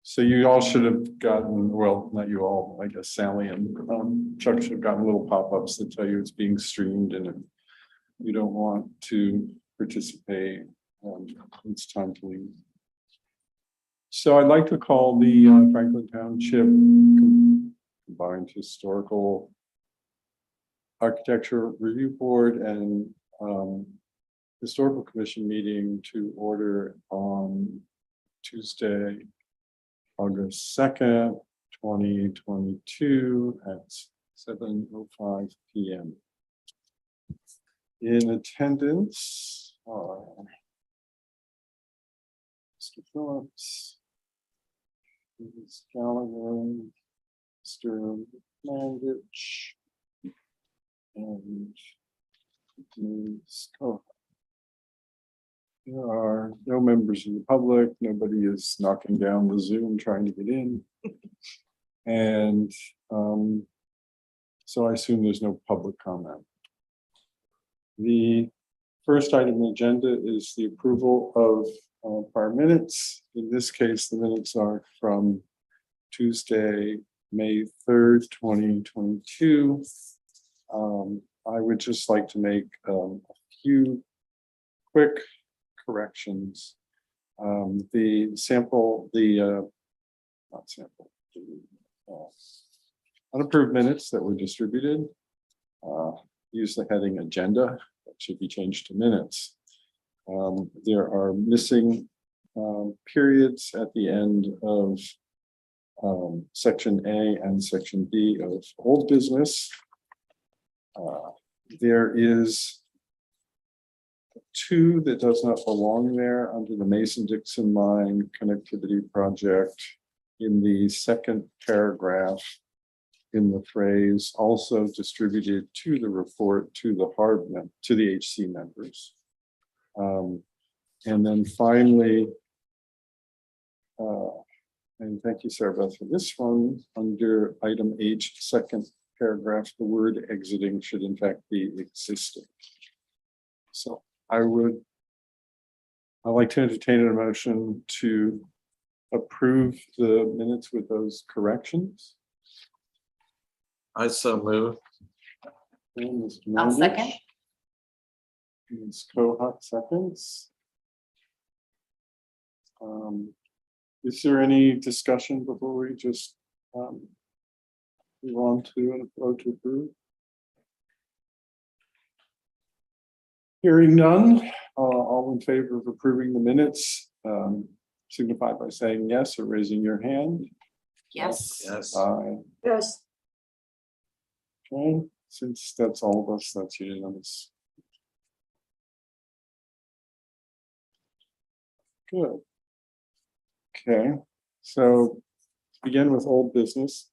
So you all should have gotten, well, not you all, I guess Sally and Chuck should have gotten little pop-ups that tell you it's being streamed, and if you don't want to participate, it's time to leave. So I'd like to call the Franklin Township Combined Historical Architecture Review Board and Historical Commission meeting to order on Tuesday, August 2nd, 2022 at 7:05 p.m. In attendance are Mr. Phillips, Ms. Gallagher, Mr. Mandich, and Ms. Cohen. There are no members of the public. Nobody is knocking down the Zoom trying to get in. And so I assume there's no public comment. The first item on the agenda is the approval of prior minutes. In this case, the minutes are from Tuesday, May 3rd, 2022. I would just like to make a few quick corrections. The sample, not sample, unapproved minutes that were distributed use the heading agenda. That should be changed to minutes. There are missing periods at the end of section A and section B of old business. There is 2 that does not belong there under the Mason-Dixon Line Connectivity Project. In the second paragraph, in the phrase also distributed to the report to the HARB, to the HC members. And then finally, and thank you, Sarah Beth, for this one, under item H, second paragraph, the word exiting should in fact be existing. So I'd like to entertain a motion to approve the minutes with those corrections. I so move. And Mr. I'll Mandich. second. Ms. Kohut seconds. Is there any discussion before we just move on to an vote to approve? Hearing none, all in favor of approving the minutes, signify by saying yes or raising your hand. Yes. Yes. Aye. Yes. Okay, since that's all of us, that's unanimous. Good. Okay, so to begin with old business.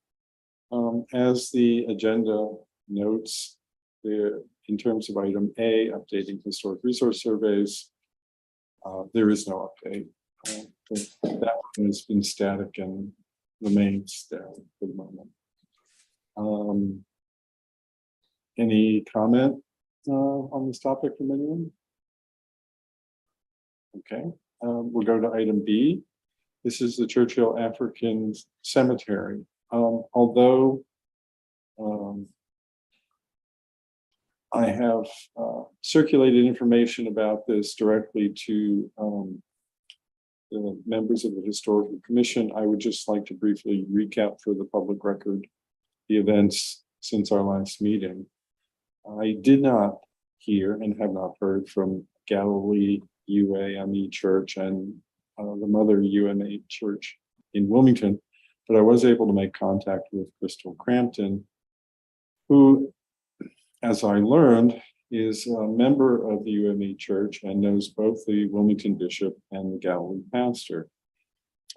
As the agenda notes, there in terms of item A, updating historic resource surveys, there is no update. That one has been static and remains static for the moment. Any comment on this topic from anyone? Okay, we'll go to item B. This is the Churchill African Cemetery. Although I have circulated information about this directly to the members of the Historical Commission, I would just like to briefly recap for the public record the events since our last meeting. I did not hear and have not heard from Galilee UAME Church and the Mother UMA Church in Wilmington, but I was able to make contact with Crystal Crampton, who, as I learned, is a member of the UME Church and knows both the Wilmington bishop and the Galilee pastor.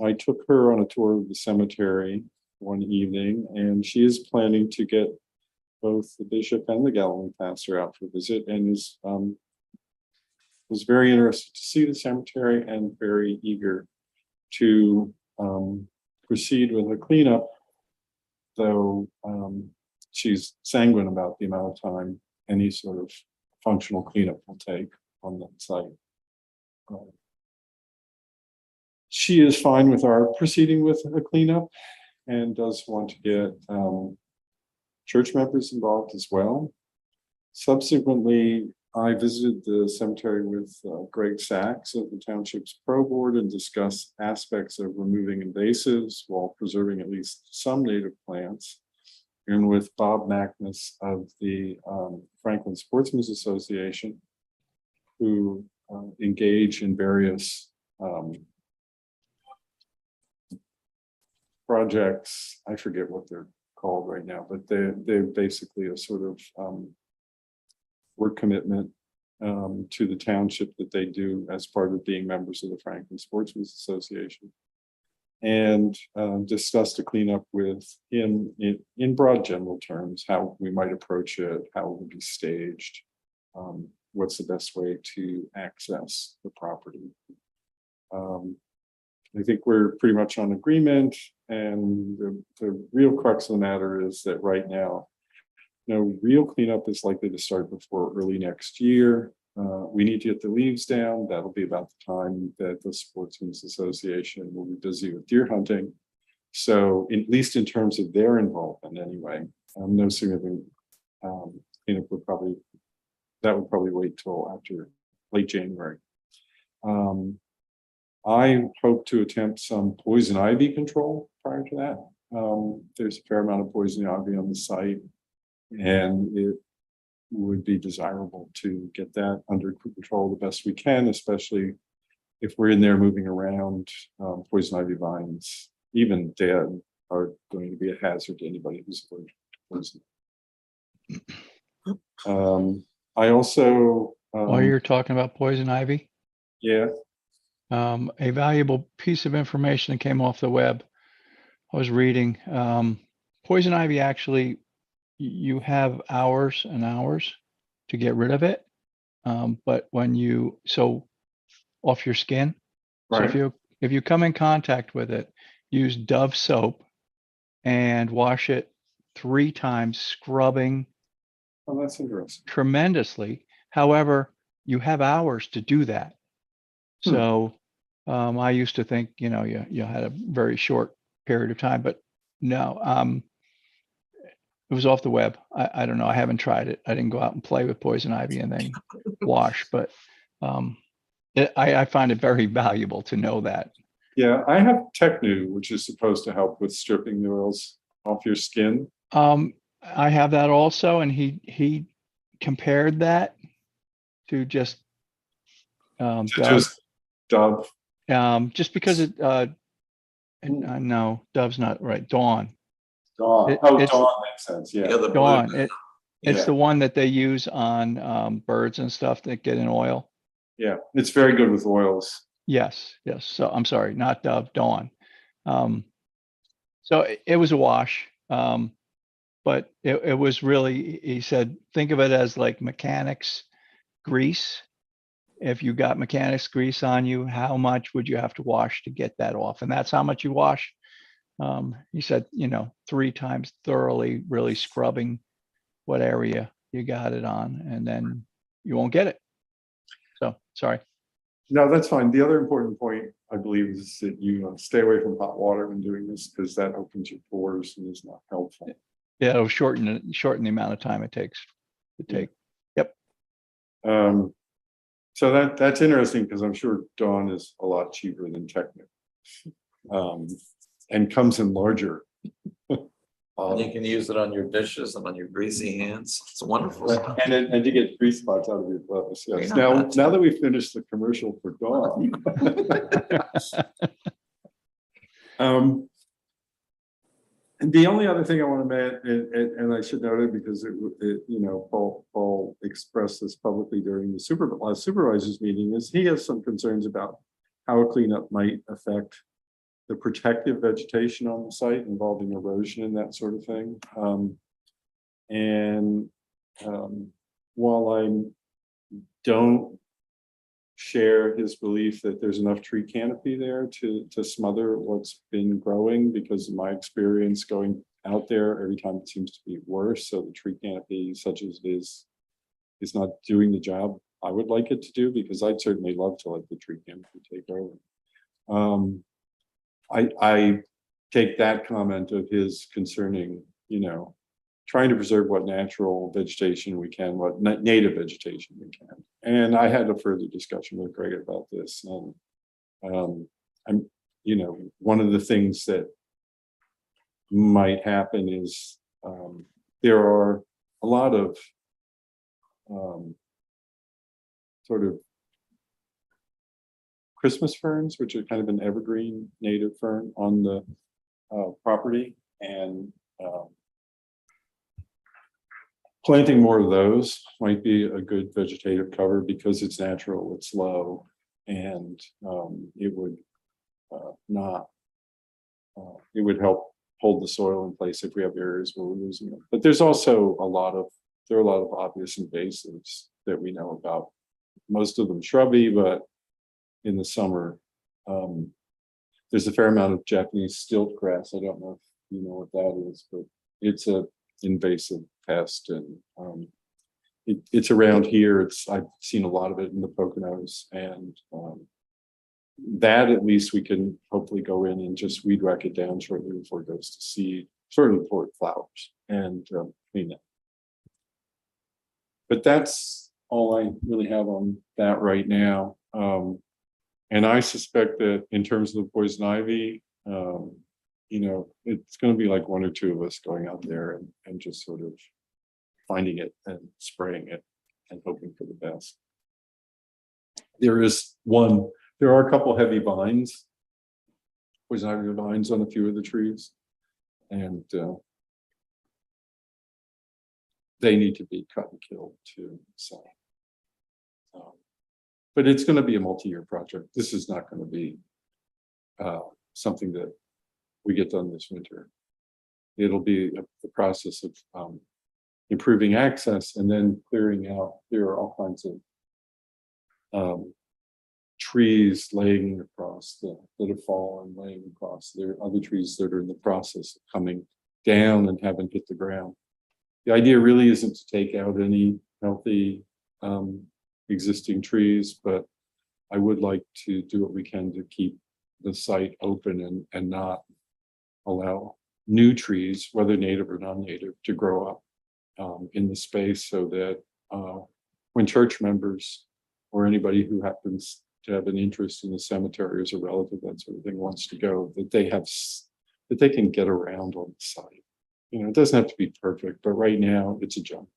I took her on a tour of the cemetery one evening, and she is planning to get both the bishop and the Galilee pastor out for a visit, and was very interested to see the cemetery and very eager to proceed with a cleanup, though she's sanguine about the amount of time any sort of functional cleanup will take on that site. She is fine with our proceeding with a cleanup and does want to get church members involved as well. Subsequently, I visited the cemetery with Greg Sachs of the Township's Pro Board and discussed aspects of removing invasives while preserving at least some native plants. And with Bob Magnus of the Franklin Sportsmen's Association, who engage in various projects. I forget what they're called right now, but they're basically a sort of work commitment to the township that they do as part of being members of the Franklin Sportsmen's Association, and discussed a cleanup with him in broad general terms, how we might approach it, how it would be staged, what's the best way to access the property. I think we're pretty much on agreement, and the real crux of the matter is that right now, no real cleanup is likely to start before early next year. We need to get the leaves down. That'll be about the time that the Sportsmen's Association will be busy with deer hunting. So at least in terms of their involvement anyway, no significant cleanup would probably wait till after late January. I hope to attempt some poison ivy control prior to that. There's a fair amount of poison ivy on the site, and it would be desirable to get that under control the best we can, especially if we're in there moving around. Poison ivy vines, even dead, are going to be a hazard to anybody who's allergic to poison. I also while you're talking about poison ivy, yeah, a valuable piece of information that came off the web. I was reading poison ivy. Actually, you have hours and hours to get rid of it, but when you off your skin. right. So if you come in contact with it, use Dove soap and wash it 3 times, scrubbing Oh, that's interesting. tremendously. However, you have hours to do that. So I used to think, you had a very short period of time, but no, it was off the web. I don't know. I haven't tried it. I didn't go out and play with poison ivy and then wash, but I find it very valuable to know that. Yeah, I have Technu, which is supposed to help with stripping the oils off your skin. I have that also, and he compared that to just Just Dove. just because it no, Dove's not right. Dawn. Dawn. Dawn makes sense. Yeah. the blue. Dawn. It's Yeah. the one that they use on birds and stuff that get in oil. Yeah, it's very good with oils. Yes. So I'm sorry, not Dove, Dawn. So it was a wash, but it was really, he said, think of it as like mechanics grease. If you got mechanics grease on you, how much would you have to wash to get that off? And that's how much you wash. He said, 3 times thoroughly, really scrubbing what area you got it on, and then you won't get it. So sorry. No, that's fine. The other important point, I believe, is that you stay away from hot water when doing this, because that opens your pores and is not helpful. Yeah, it'll shorten the amount of time it takes to take. Yep. So that's interesting, because I'm sure Dawn is a lot cheaper than Technic, and comes in larger. And you can use it on your dishes and on your greasy hands. It's wonderful stuff. And you get grease spots out of your gloves. Yes. Yeah. Now that we've finished the commercial for Dawn. And the only other thing I want to mention, and I should note it because Paul expressed this publicly during the supervisors meeting, is he has some concerns about how a cleanup might affect the protective vegetation on the site involving erosion and that sort of thing. While I don't share his belief that there's enough tree canopy there to smother what's been growing, because of my experience going out there, every time it seems to be worse. So the tree canopy, such as it is, is not doing the job I would like it to do, because I'd certainly love to let the tree canopy take over. I take that comment of his concerning, trying to preserve what natural vegetation we can, what native vegetation we can. And I had a further discussion with Greg about this. And one of the things that might happen is there are a lot of sort of Christmas ferns, which are kind of an evergreen native fern on the property, and planting more of those might be a good vegetative cover because it's natural, it's low, and it would it would help hold the soil in place if we have areas where we're losing it. But there's also there are a lot of obvious invasives that we know about. Most of them shrubby, but in the summer, there's a fair amount of Japanese stilt grass. I don't know if you know what that is, but it's a invasive pest, and it's around here. I've seen a lot of it in the Poconos, and that at least we can hopefully go in and just weed whack it down shortly before it goes to seed, shortly before it flowers, and clean it. But that's all I really have on that right now. And I suspect that in terms of the poison ivy, it's going to be like one or two of us going out there and just sort of finding it and spraying it and hoping for the best. There are a couple heavy vines, poison ivy vines on a few of the trees, and they need to be cut and killed too. So, but it's going to be a multi-year project. This is not going to be something that we get done this winter. It'll be the process of improving access and then clearing out. There are all kinds of trees laying across that have fallen, laying across. There are other trees that are in the process of coming down and haven't hit the ground. The idea really isn't to take out any healthy existing trees, but I would like to do what we can to keep the site open and not allow new trees, whether native or non-native, to grow up in the space, so that when church members or anybody who happens to have an interest in the cemetery as a relative, that sort of thing, wants to go, that they can get around on the site. It doesn't have to be perfect, but right now it's a jump.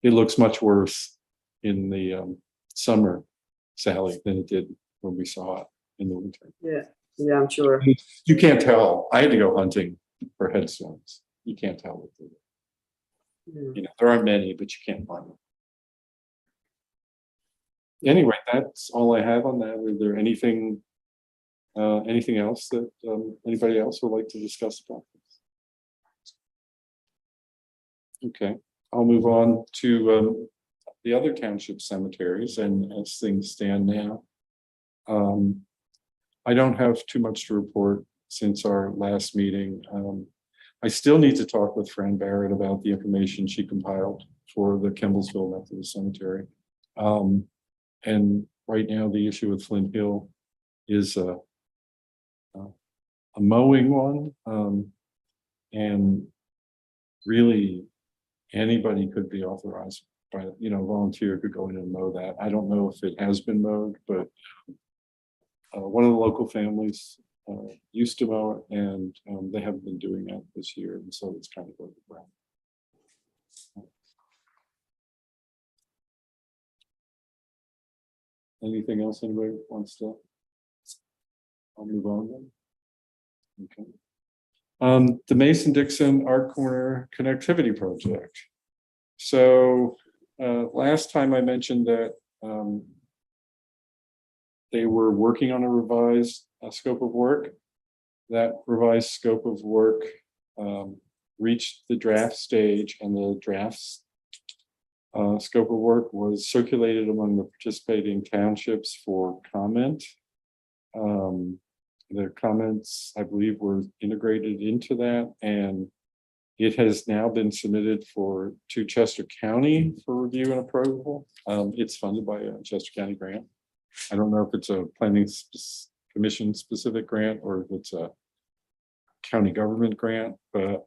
It looks much worse in the summer, Sally, than it did when we saw it in the winter. Yeah, I'm sure. You can't tell. I had to go hunting for headstones. You can't tell what they were. There aren't many, but you can't find them. Anyway, that's all I have on that. Is there anything else that anybody else would like to discuss about this? Okay, I'll move on to the other township cemeteries, and as things stand now, I don't have too much to report since our last meeting. I still need to talk with Fran Barrett about the information she compiled for the Kemblesville Methodist Cemetery. And right now, the issue with Flint Hill is a mowing one, and really anybody could be authorized by, a volunteer could go in and mow that. I don't know if it has been mowed, but one of the local families used to mow it, and they haven't been doing that this year, and so it's kind of overgrown. Anything else anybody wants to? I'll move on then. Okay. The Mason-Dixon Art Corner Connectivity Project. So last time I mentioned that they were working on a revised scope of work. That revised scope of work reached the draft stage, and the draft scope of work was circulated among the participating townships for comment. The comments, I believe, were integrated into that, and It has now been submitted to Chester County for review and approval. It's funded by a Chester County grant. I don't know if it's a planning commission specific grant or if it's a county government grant, but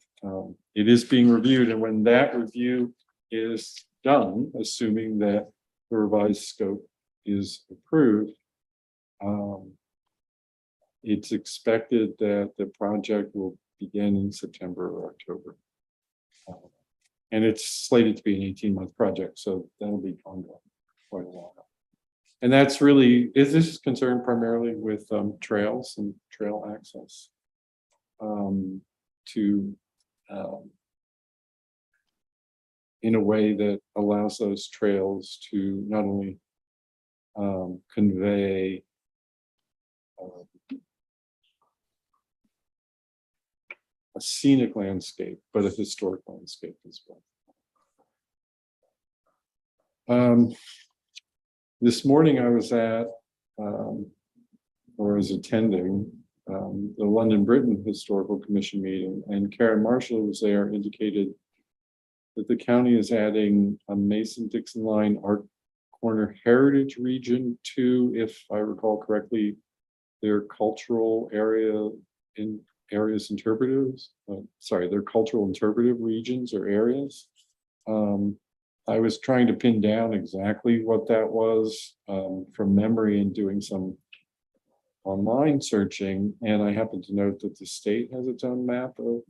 it is being reviewed. And when that review is done, assuming that the revised scope is approved, it's expected that the project will begin in September or October. And it's slated to be an 18-month project, so that'll be ongoing quite a while. And that's really, this is concerned primarily with trails and trail access in a way that allows those trails to not only convey a scenic landscape, but a historic landscape as well. This morning I was at, or was attending the London Britain Historical Commission meeting, and Karen Marshall was there, indicated that the county is adding a Mason-Dixon Line Art Corner Heritage Region to, if I recall correctly, their cultural area in areas interpretives. Their cultural interpretive regions or areas. I was trying to pin down exactly what that was from memory and doing some online searching, and I happen to note that the state has its own map of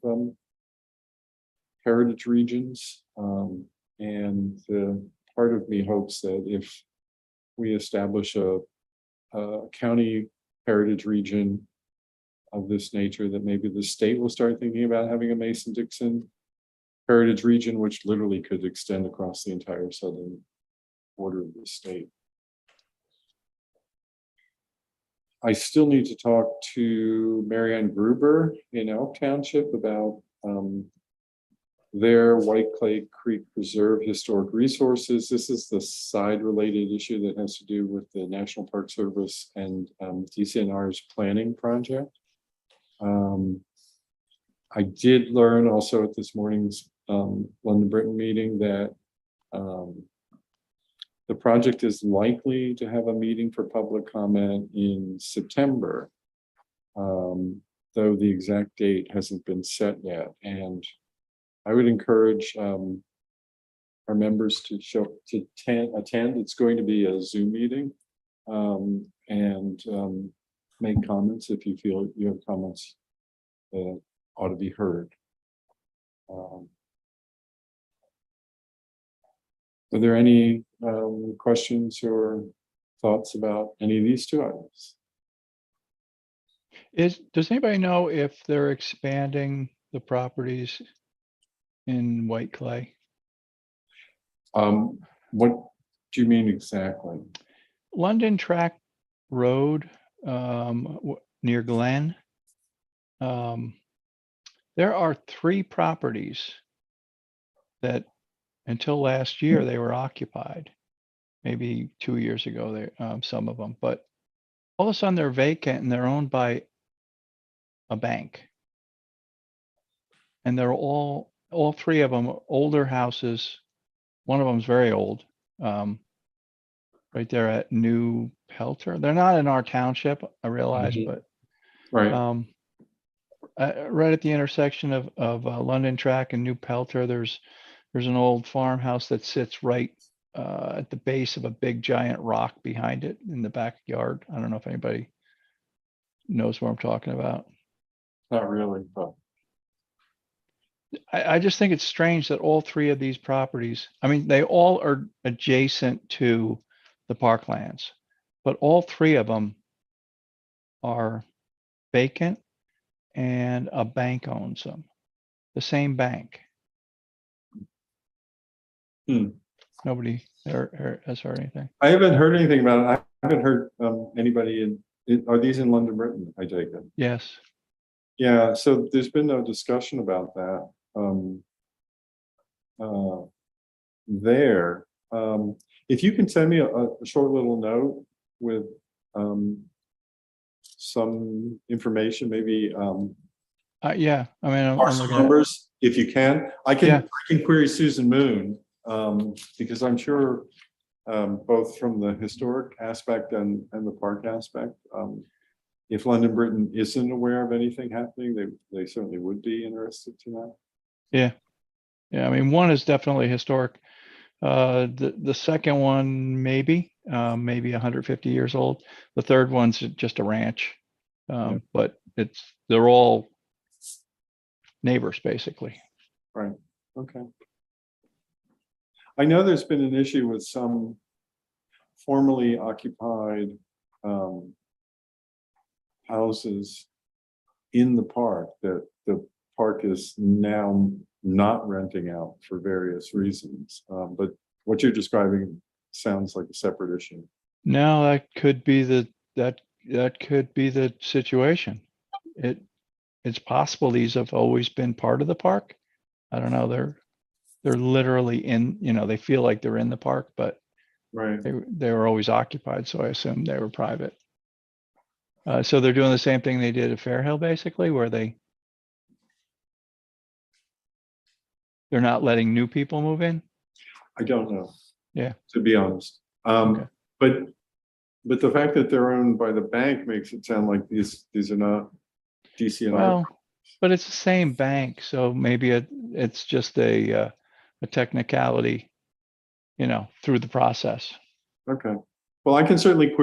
heritage regions, and part of me hopes that if we establish a county heritage region of this nature, that maybe the state will start thinking about having a Mason-Dixon heritage region, which literally could extend across the entire southern border of the state. I still need to talk to Marianne Gruber in Elk Township about their White Clay Creek Preserve historic resources. This is the side related issue that has to do with the National Park Service and DCNR's planning project. I did learn also at this morning's London Britain meeting that the project is likely to have a meeting for public comment in September, though the exact date hasn't been set yet. And I would encourage our members to attend. It's going to be a Zoom meeting, and make comments if you feel you have comments that ought to be heard. Are there any questions or thoughts about any of these two items? Does anybody know if they're expanding the properties in White Clay? What do you mean exactly? London Track Road near Glen. There are 3 properties that until last year they were occupied. Maybe 2 years ago, some of them, but all of a sudden they're vacant and they're owned by a bank. And they're all 3 of them are older houses. One of them is very old, right there at New Pelter. They're not in our township, I realize, but Right. right at the intersection of London Track and New Pelter, there's an old farmhouse that sits right at the base of a big giant rock behind it in the backyard. I don't know if anybody knows what I'm talking about. Not really, but I just think it's strange that all 3 of these properties, I mean, they all are adjacent to the parklands, but all 3 of them are vacant and a bank owns them, the same bank. Nobody has heard anything. I haven't heard anything about it. I haven't heard anybody are these in London Britain, I take it? Yes. Yeah, so there's been no discussion about that there. If you can send me a short little note with some information, maybe Yeah, I mean, I'm parcel looking at, numbers, if you can. I can query Susan Moon, because I'm sure both from the historic aspect and the park aspect, if London Britain isn't aware of anything happening, they certainly would be interested to know. Yeah. Yeah, I mean, one is definitely historic. The second one, maybe 150 years old. The third one's just a ranch. But they're all neighbors, basically. Right, okay. I know there's been an issue with some formerly occupied houses in the park that the park is now not renting out for various reasons. But what you're describing sounds like a separate issue. No, that could be that could be the situation. It's possible these have always been part of the park. I don't know. They're literally in, they feel like they're in the park, but Right. they were always occupied. So I assume they were private. So they're doing the same thing they did at Fairhill, basically, where they're not letting new people move in. I don't know. Yeah. To be honest. Okay. But the fact that they're owned by the bank makes it sound like these are not DCNR. Well, but it's the same bank, so maybe it's just a technicality, through the process. Okay. Well, I can certainly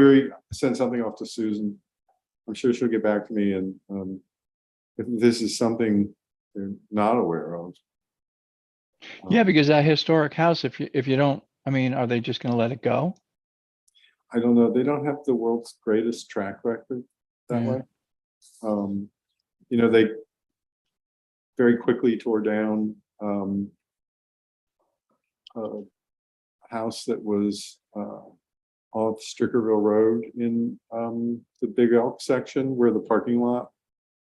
send something off to Susan. I'm sure she'll get back to me, and if this is something they're not aware of. Yeah, because that historic house, if you don't, I mean, are they just going to let it go? I don't know. They don't have the world's greatest track record that Yeah. way. They very quickly tore down a house that was off Strickerville Road in the Big Elk section, where the parking lot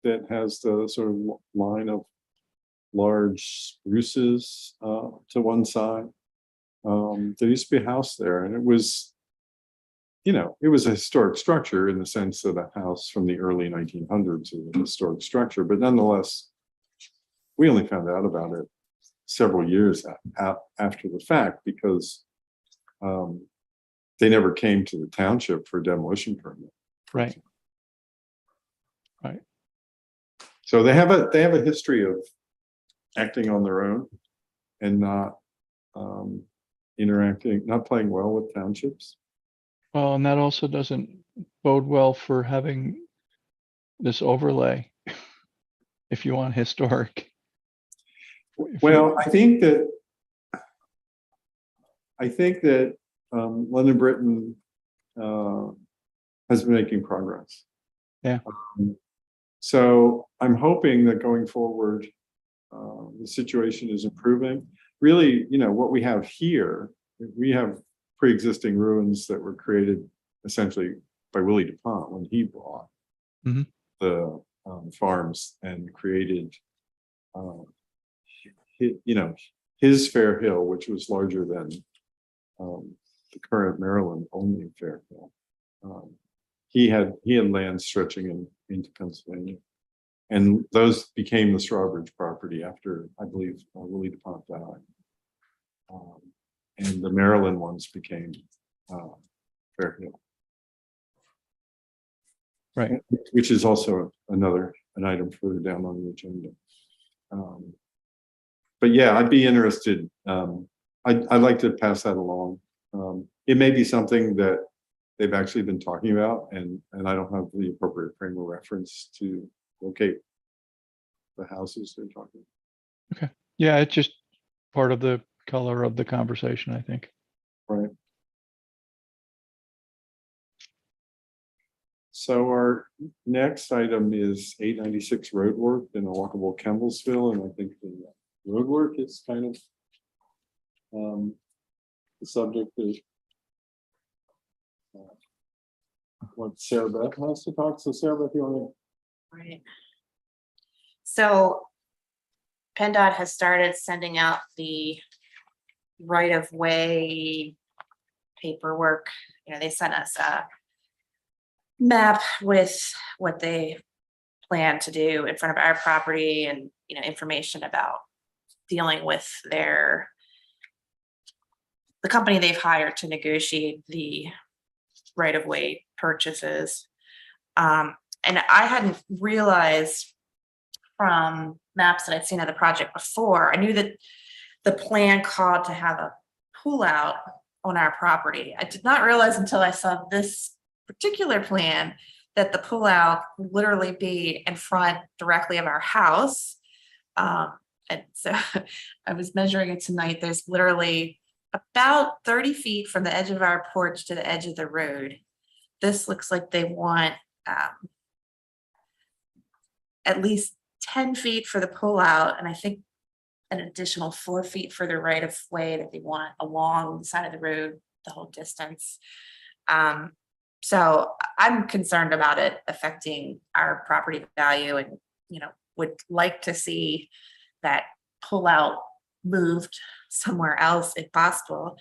that has the sort of line of large spruces to one side. There used to be a house there, and it was a historic structure in the sense that a house from the early 1900s is a historic structure, but nonetheless, we only found out about it several years after the fact, because they never came to the township for a demolition permit. Right. So they have a history of acting on their own and not not playing well with townships. Well, and that also doesn't bode well for having this overlay, if you want historic. Well, I think that London Britain has been making progress. Yeah. So I'm hoping that going forward, the situation is improving. Really, what we have here, we have pre-existing ruins that were created essentially by Willie DuPont when he bought the farms and created, his Fair Hill, which was larger than the current Maryland only Fair Hill. He had land stretching into Pennsylvania, and those became the Strawbridge property after, I believe, Willie DuPont died. And the Maryland ones became Fair Hill. Right. Which is also an item further down on the agenda. But yeah, I'd be interested. I'd like to pass that along. It may be something that they've actually been talking about, and I don't have the appropriate frame of reference to locate the houses they're talking about. Okay. Yeah, it's just part of the color of the conversation, I think. Right. So our next item is 896 roadwork in a walkable Kemblesville, and I think the roadwork is kind of the subject of what Sarah Beth has to talk. So Sarah Beth, you want to? Right. So PennDOT has started sending out the right-of-way paperwork. They sent us a map with what they plan to do in front of our property and, information about dealing with the company they've hired to negotiate the right-of-way purchases. And I hadn't realized from maps that I'd seen of the project before, I knew that the plan called to have a pool out on our property. I did not realize until I saw this particular plan that the pull out would literally be in front directly of our house. And so I was measuring it tonight. There's literally about 30 feet from the edge of our porch to the edge of the road. This looks like they want at least 10 feet for the pull out, and I think an additional 4 feet for the right of way that they want along the side of the road the whole distance. So I'm concerned about it affecting our property value, and would like to see that pull out moved somewhere else if possible.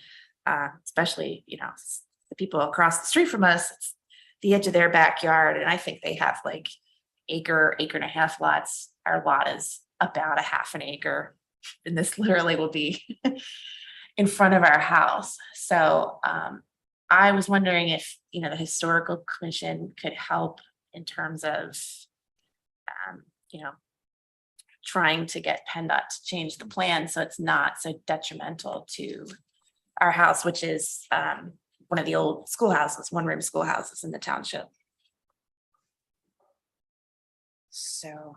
Especially the people across the street from us, it's the edge of their backyard, and I think they have like acre and a half lots. Our lot is about a half an acre, and this literally will be in front of our house. So I was wondering if the historical commission could help in terms of trying to get PennDOT to change the plan so it's not so detrimental to our house, which is one of the old schoolhouses, one-room schoolhouses in the township. So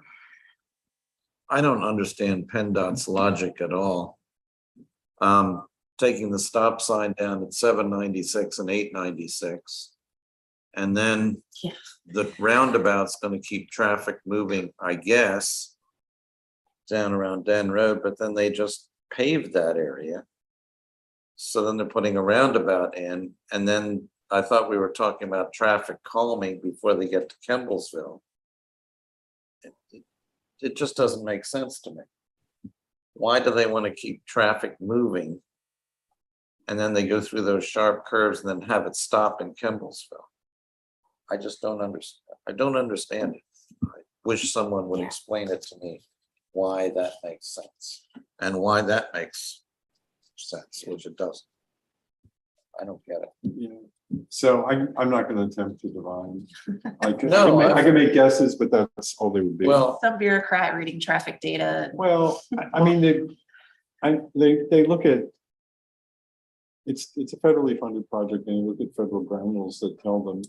I don't understand PennDOT's logic at all. Taking the stop sign down at 796 and 896. And then yeah, the roundabout's gonna keep traffic moving, I guess, down around Den Road, but then they just paved that area. So then they're putting a roundabout in, and then I thought we were talking about traffic calming before they get to Kemblesville. It just doesn't make sense to me. Why do they want to keep traffic moving? And then they go through those sharp curves and then have it stop in Kemblesville? I just don't understand. I don't understand it. I wish someone would explain it to me, why that makes sense and why that makes sense, which it doesn't. I don't get it. Yeah. So I'm not going to attempt to divine. I No, can make guesses, but that's all they would be. Well, some bureaucrat reading traffic data. Well, I mean, they look at, it's a federally funded project, and they look at federal ground rules that tell them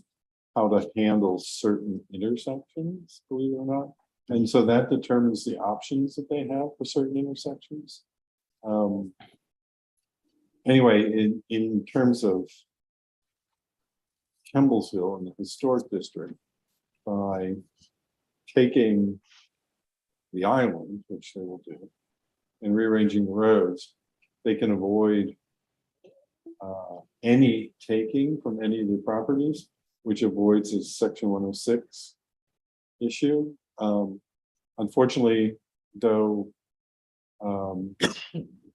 how to handle certain intersections, believe it or not. And so that determines the options that they have for certain intersections. Anyway, in terms of Kemblesville and the historic district, by taking the island, which they will do, and rearranging the roads, they can avoid any taking from any of the properties, which avoids a section 106 issue. Unfortunately, though,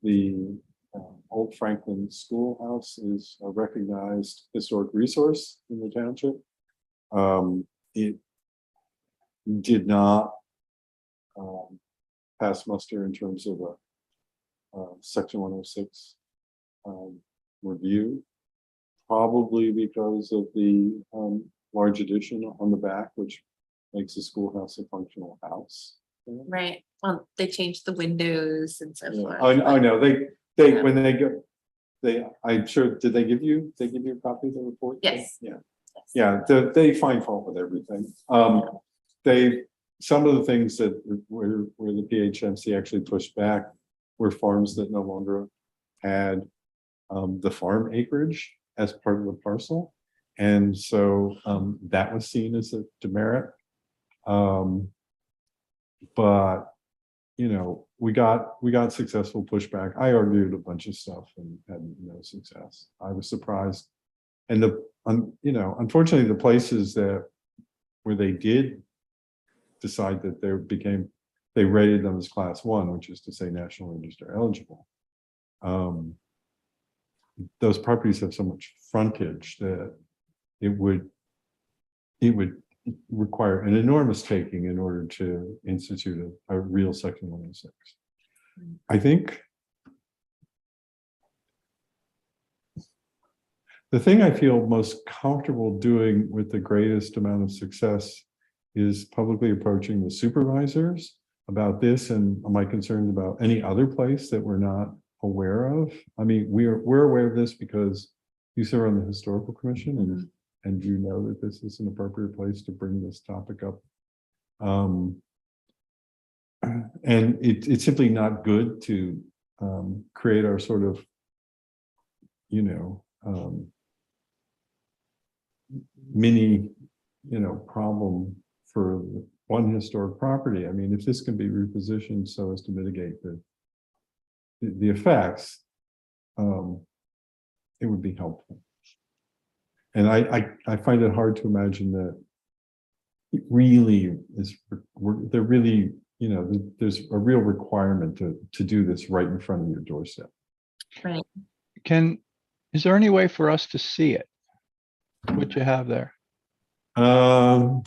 the Old Franklin Schoolhouse is a recognized historic resource in the township. It did not pass muster in terms of a section 106 review, probably because of the large addition on the back, which makes the schoolhouse a functional house. Right. Well, they changed the windows and so forth. I know they when they go, I'm sure, did they give you a copy of the report? Yes. Yeah, they find fault with everything. Some of the things that where the PHMC actually pushed back were farms that no longer had the farm acreage as part of the parcel, and so that was seen as a demerit. But we got successful pushback. I argued a bunch of stuff and had no success. I was surprised, and unfortunately, the places where they did decide that they rated them as class 1, which is to say National Register eligible. Those properties have so much frontage that it would require an enormous taking in order to institute a real section 106. I think the thing I feel most comfortable doing with the greatest amount of success is publicly approaching the supervisors about this and my concerns about any other place that we're not aware of. I mean, we're aware of this because you serve on the historical commission and you know that this is an appropriate place to bring this topic up. And it's simply not good to create our sort of, you know, mini, you know, problem for one historic property. I mean, if this can be repositioned so as to mitigate the effects, it would be helpful. And I find it hard to imagine that it really is, they're really, you know, there's a real requirement to do this right in front of your doorstep. Right. Is there any way for us to see it? What you have there? Can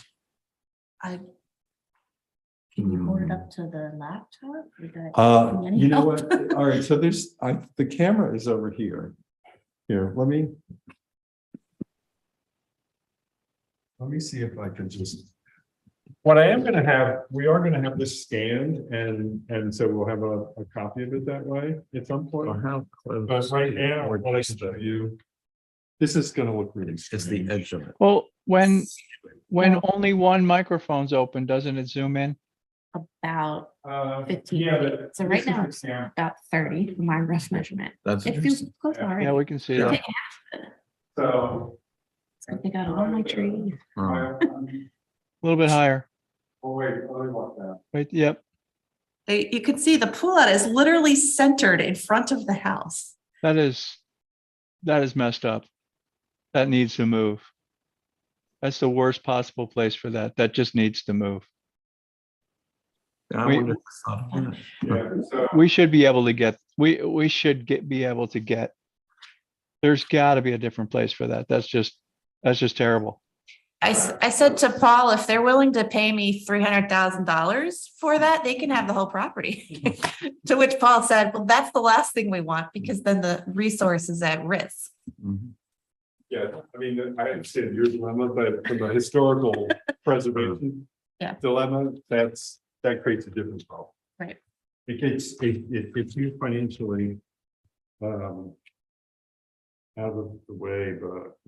you hold it up to the laptop? Would that be any You know help? what? All right, so there's the camera is over here. Here, let me see if I can just. What I am going to have, we are going to have this scanned, and so we'll have a copy of it that way at some point. Or how close? But right now, what I can show you, this is going to look really. It's the strange. edge of it. Well, when only one microphone's open, doesn't it zoom in? About Uh, 15. yeah, but So right this now is- it's about 30 for my rough measurement. That's It feels close already. Yeah, we can see Yeah. that. So. I think out of all my trees. Oh, A little bit higher. Oh, wait, I want that. Wait, yep. You can see the pool out is literally centered in front of the house. That is messed up. That needs to move. That's the worst possible place for that. That just needs to move. I We- wonder if it's not here. Yeah, so. We should be able to get, we should be able to get, there's gotta be a different place for that. That's just terrible. I said to Paul, if they're willing to pay me $300,000 for that, they can have the whole property. To which Paul said, well, that's the last thing we want because then the resource is at risk. Mhm. Yeah, I mean, I understand your dilemma, but from a historical preservation. Yeah. Dilemma, that creates a different problem. Right. It gets you financially. Out of the way, but.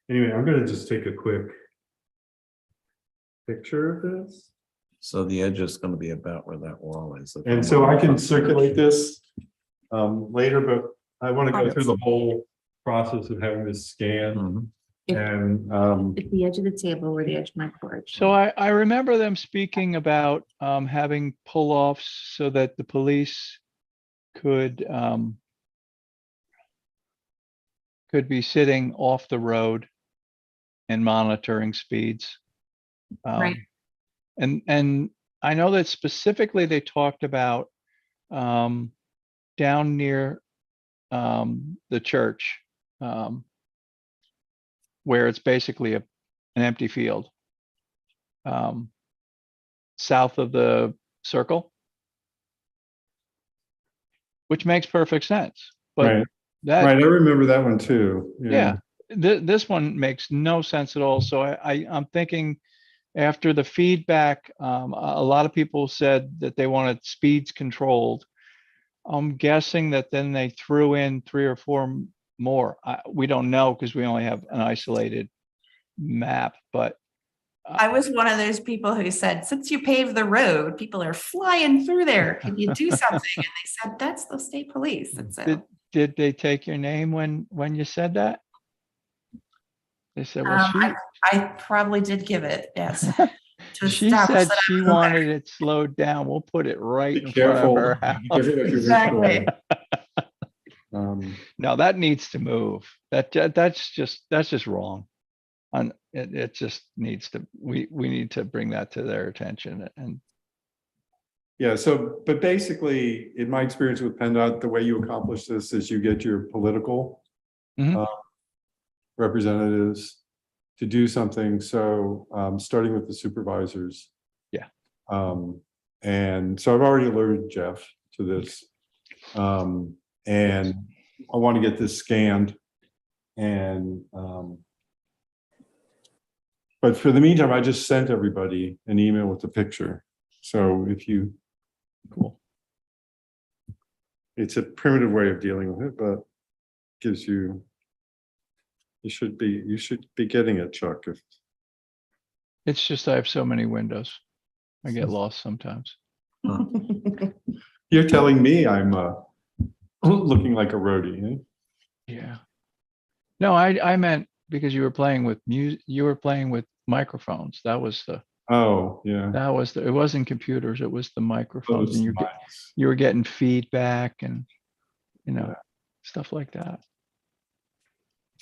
Anyway, I'm gonna just take a quick. Picture of this, So the edge is gonna be about where that wall is. and so I can circulate this. Later, but I wanna go through the whole process of having this scan Mhm. and, At the edge of the table or the edge of my porch. So I remember them speaking about having pull-offs so that the police could be sitting off the road and monitoring speeds. Right. And I know that specifically they talked about down near the church, where it's basically an empty field, south of the circle, which makes perfect sense. But right, that, right, I remember that one too. yeah, this one makes no sense at all. So I'm thinking after the feedback, a lot of people said that they wanted speeds controlled. I'm guessing that then they threw in 3 or 4 more. We don't know because we only have an isolated map, but I was one of those people who said, since you paved the road, people are flying through there. Can you do something? And they said, that's the state police. And so did they take your name when you said that? They said, well, I probably did give it, yes. to she establish said that she I'm aware. wanted it slowed down. We'll put it right Be in front of careful. her Be house. careful if you're Exactly. No, that needs to move. That's just wrong. It just needs to, we need to bring that to their attention. And Yeah, so, but basically, in my experience with PennDOT, the way you accomplish this is you get your political Mhm. Representatives to do something. So, starting with the supervisors. Yeah. And so I've already alerted Jeff to this. And I want to get this scanned and, but for the meantime, I just sent everybody an email with the picture. So if you, Cool. it's a primitive way of dealing with it, but gives you, you should be getting it, Chuck. If It's just I have so many windows. I get lost sometimes. you're telling me I'm looking like a roadie, eh? Yeah. No, I meant because you were playing with music, you were playing with microphones. That was the, Oh, yeah. it wasn't computers, it was the microphones, Those and mics. you were getting feedback and, you know, Yeah. stuff like that.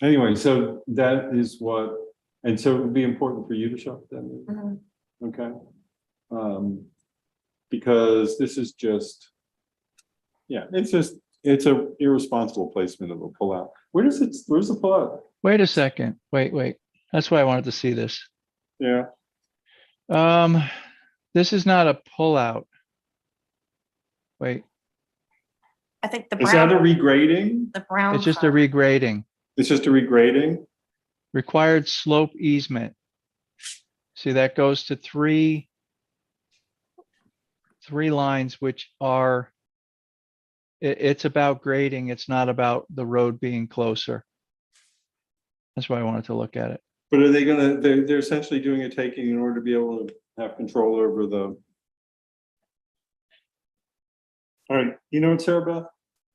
Anyway, so that is what, and so it would be important for you to show up then, Mhm. okay? Because this is just, yeah, it's a irresponsible placement of a pullout. Where's the pullout? Wait a second. Wait. That's why I wanted to see this. Yeah, This is not a pullout. Wait, I think the is that a brown, regrading? the brown. it's just a color. regrading. It's just a regrading? Required slope easement. See, that goes to three lines, which are, it's about grading. It's not about the road being closer. That's why I wanted to look at it. But are they they're essentially doing a taking in order to be able to have control over the. All right, you know what, Sarah Beth?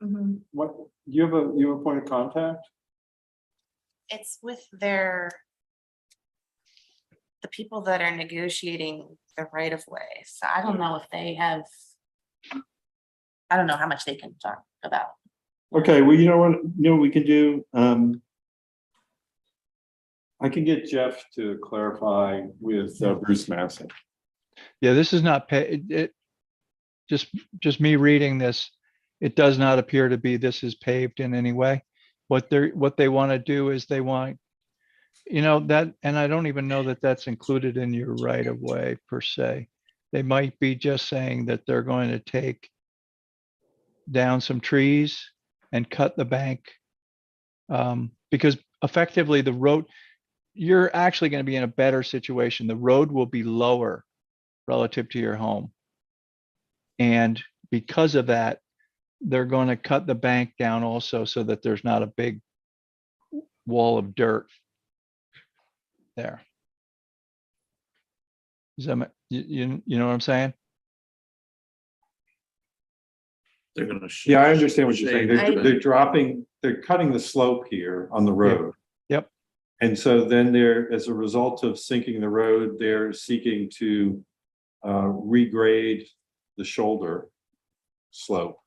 Mhm. What, you have a point of contact? It's with the people that are negotiating the right of way. So I don't know if they have, I don't know how much they can talk about. Okay, well, you know what, we can do, I can get Jeff to clarify with Bruce Massey. Yeah, this is not just me reading this. It does not appear to be this is paved in any way. What they want to do is they want, that, and I don't even know that that's included in your right of way per se. They might be just saying that they're going to take down some trees and cut the bank. Because effectively the road, you're actually going to be in a better situation. The road will be lower relative to your home. And because of that, they're going to cut the bank down also so that there's not a big wall of dirt there. Is that, you know what I'm saying? They're gonna. Yeah, I understand what you're saying. shade They're cutting the slope here on the road. Yep. And so then as a result of sinking the road, they're seeking to regrade the shoulder slope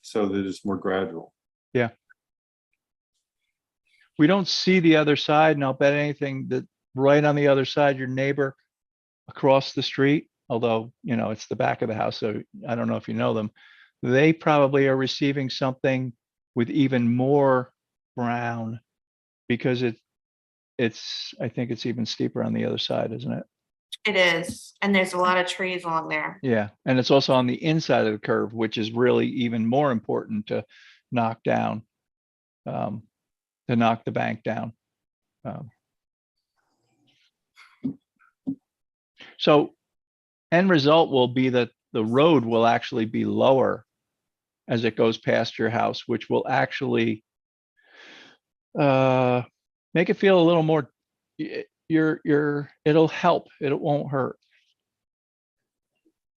so that it's more gradual. Yeah. We don't see the other side, and I'll bet anything that right on the other side, your neighbor across the street, although, it's the back of the house, so I don't know if you know them, they probably are receiving something with even more brown because I think it's even steeper on the other side, isn't it? It is, and there's a lot of trees along there. Yeah, and it's also on the inside of the curve, which is really even more important to knock down, to knock the bank down. So end result will be that the road will actually be lower as it goes past your house, which will actually make it feel a little more, it'll help, it won't hurt.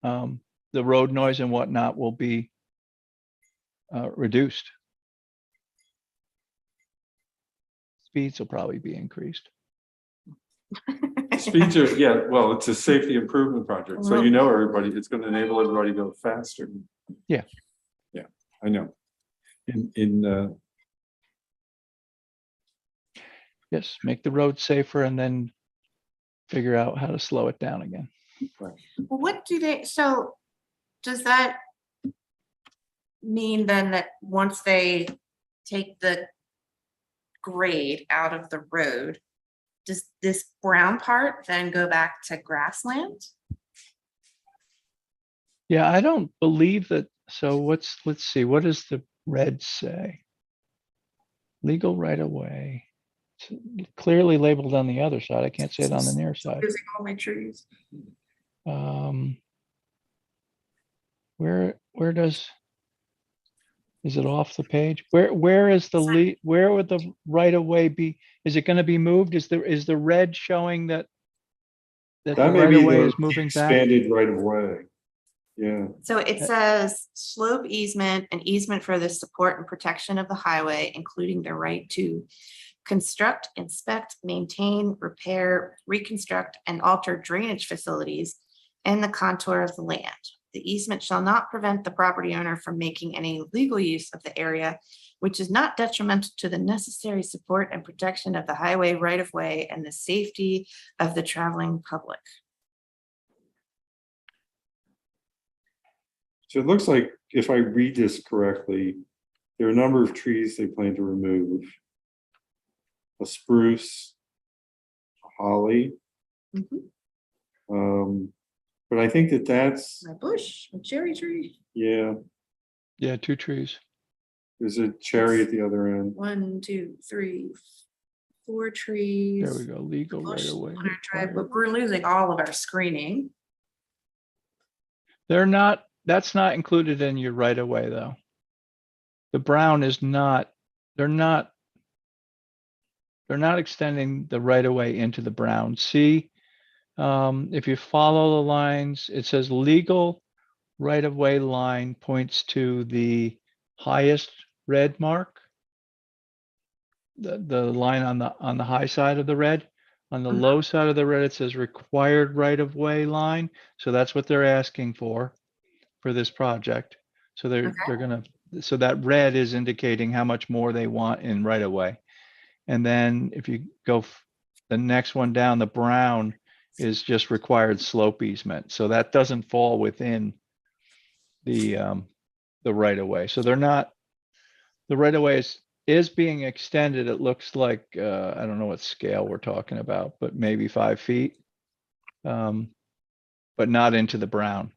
The road noise and whatnot will be reduced. Speeds will probably be increased. Speeds are, yeah, well, it's a safety improvement project. So everybody, it's going to enable everybody to go faster. Yeah. Yeah, I know. Yes, make the road safer and then figure out how to slow it down again. What do so does that mean then that once they take the grade out of the road, does this brown part then go back to grassland? Yeah, I don't believe that. So let's see, what does the red say? Legal right of way. It's clearly labeled on the other side. I can't see it on the near side. Losing all my trees. Um, where does, is it off the page? Where is the where would the right of way be? Is it going to be moved? Is the red showing that the That may right be of way the is moving back? expanded right of way. Yeah, So it says slope easement, an easement for the support and protection of the highway, including the right to construct, inspect, maintain, repair, reconstruct, and alter drainage facilities and the contour of the land. The easement shall not prevent the property owner from making any legal use of the area, which is not detrimental to the necessary support and protection of the highway right of way and the safety of the traveling public. so it looks like if I read this correctly, there are a number of trees they plan to remove. A spruce, a holly. Mhm. But I think that's, My bush, my cherry tree. yeah, Yeah, 2 trees. there's a cherry at the other end. 1, 2, 3, 4 trees. There we go. Legal right Bush of way. on our drive, required. but we're losing all of our screening. They're not, that's not included in your right of way though. The brown is not, they're not extending the right of way into the brown. See, if you follow the lines, it says legal right of way line points to the highest red mark. The line on the high side of the red. On the low side of the red, it says required right of way line. So that's what they're asking for this project. So they're gonna, so that red is indicating how much more they want in right of way. And then if you go the next one down, the brown is just required slope easement. So that doesn't fall within the right of way. So they're not, the right of way is being extended. It looks like, I don't know what scale we're talking about, but maybe 5 feet. But not into the brown.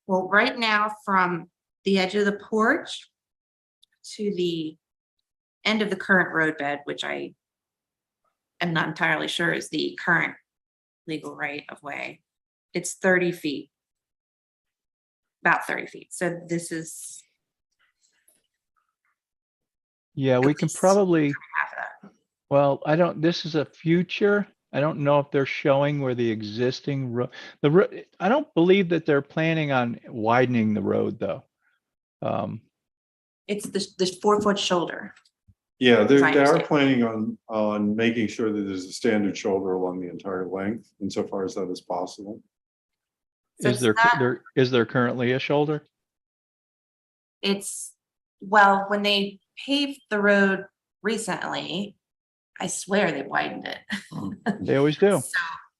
Well, right now from the edge of the porch to the end of the current roadbed, which I am not entirely sure is the current legal right of way, it's 30 feet. About 30 feet. So this is Yeah, we can least probably, half of that. well, this is a future. I don't know if they're showing where the existing road, I don't believe that they're planning on widening the road though. It's this 4-foot shoulder. Yeah, I they are understand. planning on making sure that there's a standard shoulder along the entire length, insofar as that is possible. So Is it's not- is there currently a shoulder? It's, well, when they paved the road recently, I swear they widened it. They always do. So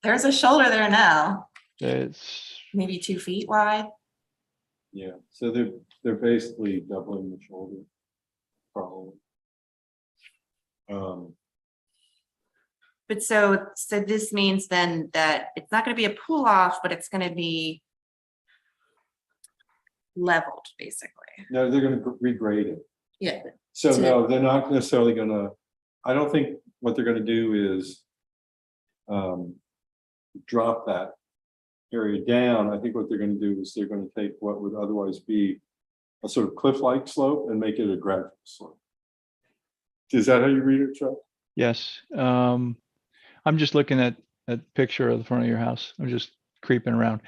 there's a shoulder there now, It's, maybe 2 feet wide. Yeah, so they're basically doubling the shoulder, probably. But so this means then that it's not gonna be a pull off, but it's gonna be leveled, basically. No, they're gonna regrade it. Yeah. So To- no, they're not necessarily gonna, I don't think what they're gonna do is drop that area down. I think what they're gonna do is they're gonna take what would otherwise be a sort of cliff-like slope and make it a gradual slope. Is that how you read it, Chuck? yes. I'm just looking at a picture of the front of your house. I'm just creeping around.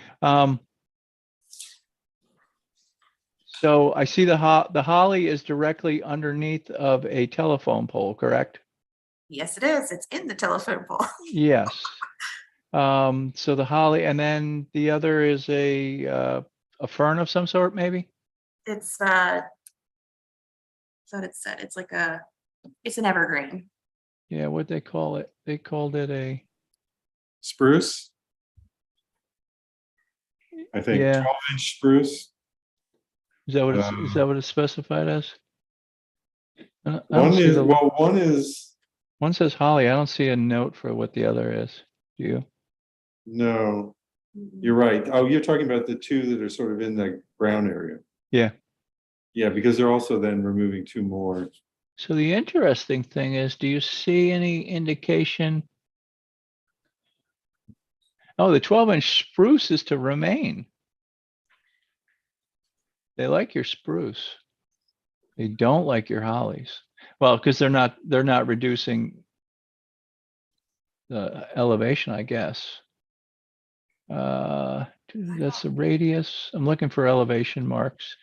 So I see the holly is directly underneath of a telephone pole, correct? Yes, it is. It's in the telephone pole. Yes. So the holly, and then the other is a fern of some sort, maybe? It's what it said. It's like it's an evergreen. Yeah, what'd they call it? They called it a, Spruce? I think Yeah. 12-inch spruce. is that what it's specified as? I don't One see is, the, well, one is, one says holly. I don't see a note for what the other is. Do you? no, You're right. Oh, you're talking about the two that are sort of in the brown area. Yeah. Yeah, because they're also then removing two more. So the interesting thing is, do you see any indication? Oh, the 12-inch spruce is to remain. They like your spruce. They don't like your hollies. Well, because they're not reducing the elevation, I guess. That's the radius. I'm looking for elevation marks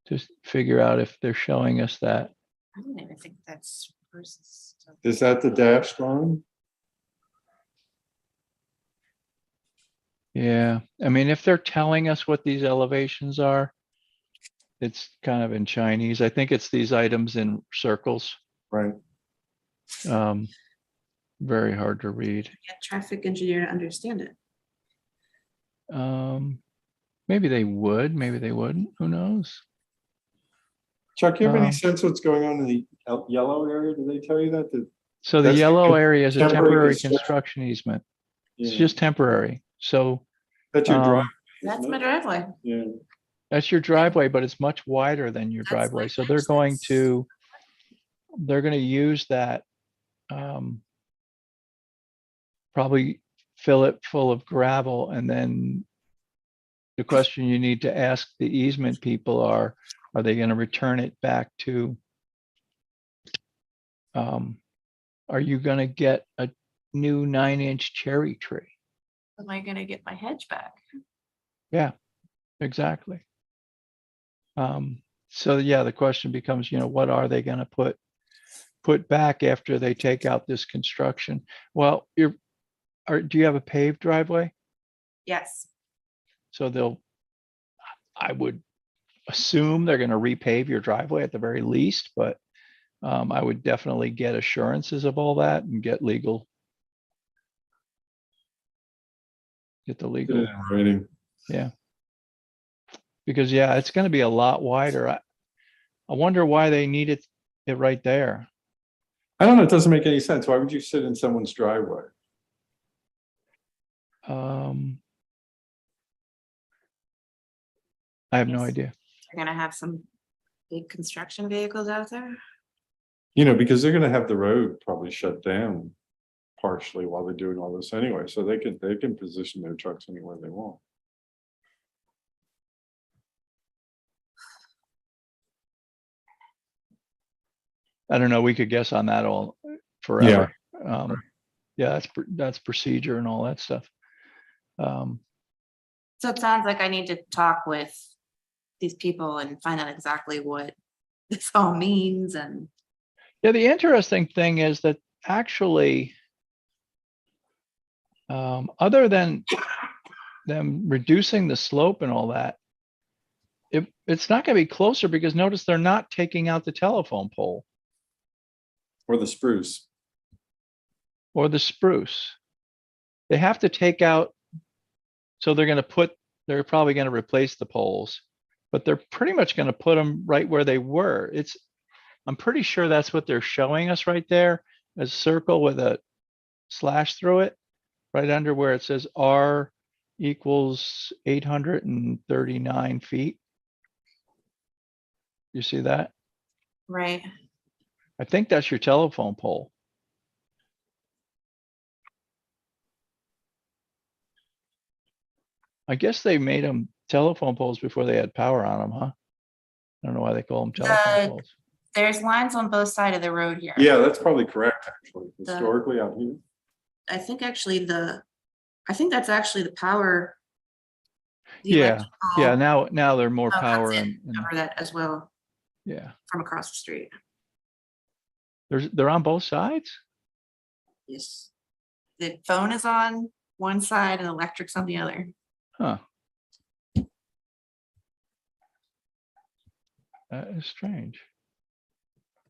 to figure out if they're showing us that. I don't even think that's versus. Is that the dashed line? Yeah, I mean, if they're telling us what these elevations are, it's kind of in Chinese. I think it's these items in circles. Right. Very hard to read. Get traffic engineer to understand it. Maybe they would, maybe they wouldn't. Who knows? Chuck, you have any Um, sense what's going on in the yellow area? Did they tell you that? So the That's yellow area is a temporary temporary construction. construction easement. It's Yeah. just temporary. So That's your driveway. That's isn't my it? driveway. Yeah. that's your driveway, but it's much wider than your That's my driveway. So fence. they're going to use that, probably fill it full of gravel. And then the question you need to ask the easement people are they going to return it back to, are you going to get a new 9-inch cherry tree? Am I gonna get my hedge back? Yeah, exactly. So yeah, the question becomes, what are they gonna put back after they take out this construction? Well, do you have a paved driveway? Yes. So I would assume they're gonna repave your driveway at the very least, but I would definitely get assurances of all that and get the legal. Get it in writing. Yeah. Because yeah, it's gonna be a lot wider. I wonder why they needed it right there. I don't know. It doesn't make any sense. Why would you sit in someone's driveway? I have no Yes. idea. You're gonna have some big construction vehicles out there. Because they're going to have the road probably shut down partially while they're doing all this anyway. So they can position their trucks anywhere they want. I don't know. We could guess on that all forever. Yeah, that's procedure and all that stuff. So it sounds like I need to talk with these people and find out exactly what this all means and. Yeah, the interesting thing is that actually, other than them reducing the slope and all that, it's not going to be closer because notice they're not taking out the telephone pole Or the spruce. or the spruce. They have to take out. So they're probably going to replace the poles, but they're pretty much going to put them right where they were. I'm pretty sure that's what they're showing us right there, a circle with a slash through it, right under where it says R equals 839 feet. You see that? Right. I think that's your telephone pole. I guess they made them telephone poles before they had power on them, huh? I don't know why they call them telephone poles. There's lines on both sides of the road here. Yeah, that's probably correct, actually. Historically out here. I think that's actually the power. the Yeah, yeah. electrical Now they're more cuts power in, and cover that as well yeah. from across the street. They're on both sides? Yes. The phone is on one side and electric's on the other. Huh. That is strange.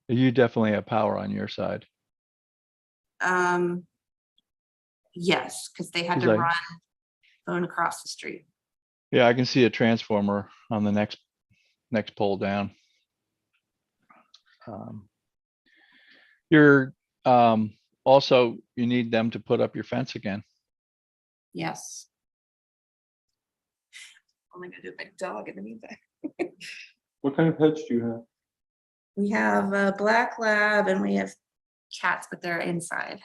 You definitely have power on your side. Yes, because they had 'Cause to I- run phone across the street. Yeah, I can see a transformer on the next pole down. You're also, you need them to put up your fence again. Yes. am I gonna do with my dog in the meantime? What kind of pets do you have? We have a black lab and we have cats, but they're inside.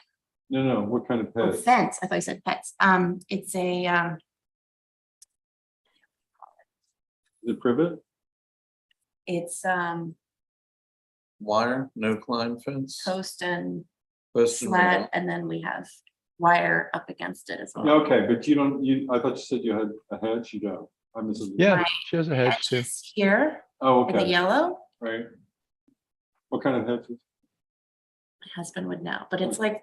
No, what kind of Oh, pets? fence. I thought you said pets. It's a The privet? it's Wire, no climb fence. post and Post and rail. slat, and then we have wire up against it as well. Okay, but you don't, I thought you said you had a hedge, you don't. I misunderstood. Yeah, Right. she has a hedge Hedge too. is here, Oh, with the okay, yellow. right. What kind of hedges? My husband would know, but it's like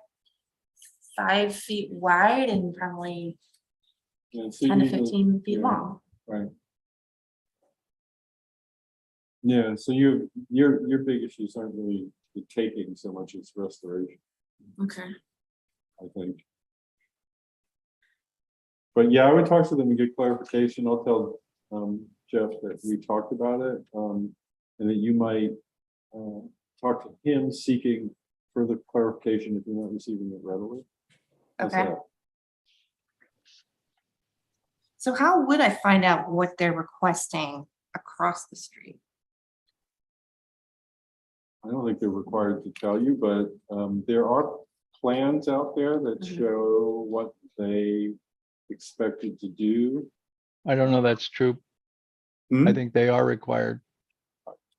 5 feet wide and probably Yeah, so 10 to you need 15 feet yeah. long. Right. Yeah, so your big issues aren't really the taking so much as restoration, Okay. I think. But yeah, I would talk to them and get clarification. I'll tell Jeff that we talked about it, and that you might talk to him seeking further clarification if you're not receiving it readily. How's Okay. that? So how would I find out what they're requesting across the street? I don't think they're required to tell you, but there are plans out there that Mhm. show what they expected to do. I don't know that's true. Hmm? I think they are required.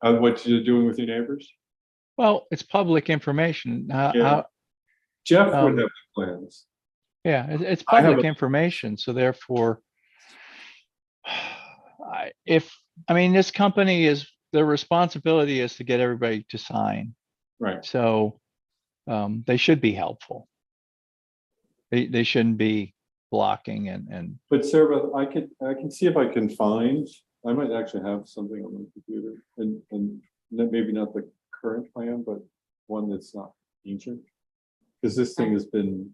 What you're doing with your neighbors? Well, it's public information. Yeah. How, Jeff would Um, have plans. yeah, it's I have public information, so therefore, I mean, this company is, their responsibility is to get everybody to sign. Right. So they should be helpful. They shouldn't be blocking and But Sarah, I can see if I can find, I might actually have something on my computer and maybe not the current plan, but one that's not ancient. Because this thing has been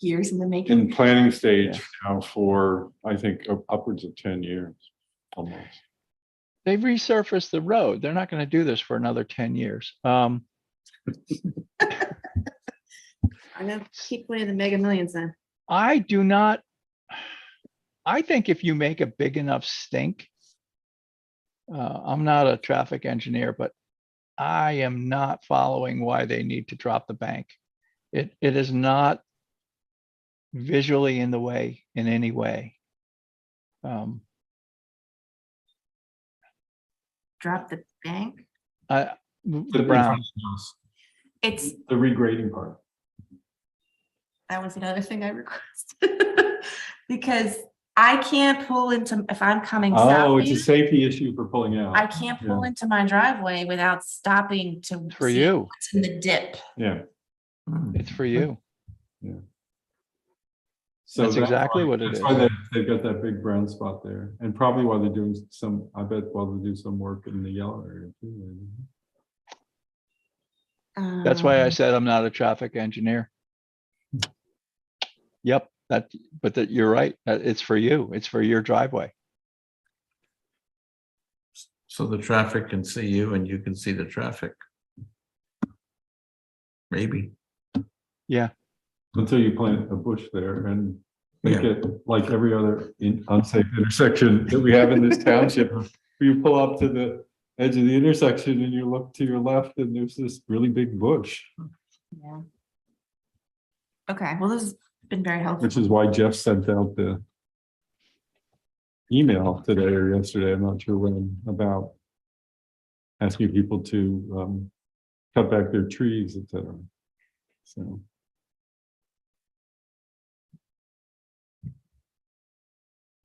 Years in the making. in planning stage now for, I think, upwards of 10 years, almost. they've resurfaced the road. They're not going to do this for another 10 years. I'm gonna keep playing the Mega Millions then. I think if you make a big enough stink, I'm not a traffic engineer, but I am not following why they need to drop the bank. It is not visually in the way in any way. Drop the bank. The brown. It's, The regrading part. that was another thing I requested. Because I can't pull into, if I'm coming Oh, it's a south, safety issue for pulling out. I can't pull into my driveway without stopping to For see you. what's in the dip. Yeah. It's for you. So That's exactly what it that's is. why they've got that big brown spot there, and probably while they're doing some, I bet while they do some work in the yellow area too. maybe. That's why I said I'm not a traffic engineer. Yep, but you're right. It's for you. It's for your driveway. So the traffic can see you and you can see the traffic. Maybe. Yeah. Until you plant a bush there and make Yeah. it like every other unsafe intersection that we have in this township. You pull up to the edge of the intersection and you look to your left and there's this really big bush, Yeah. Okay, well, this has been very helpful. which is why Jeff sent out the email today or yesterday, I'm not sure when, about asking people to cut back their trees, etc. So.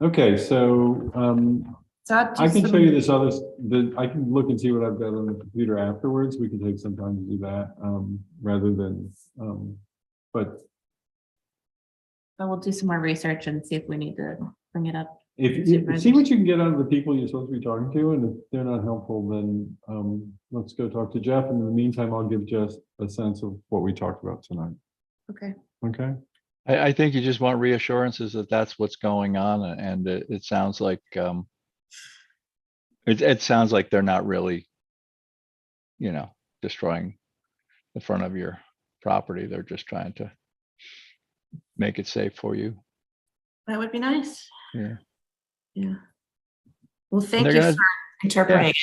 Okay, so So I'll do I can show some- you this other, I can look and see what I've got on the computer afterwards. We can take some time to do that, rather than, but So we'll do some more research and see if we need to bring it up. if you see what you can get out of the people you're supposed to be talking to, and if they're not helpful, then let's go talk to Jeff. And in the meantime, I'll give Jeff a sense of what we talked about tonight. Okay. Okay? I think you just want reassurances that that's what's going on, and it sounds like it sounds like they're not really, destroying the front of your property. They're just trying to make it safe for you. That would be nice. Yeah. Yeah. Well, thank They're you gonna- for interpreting.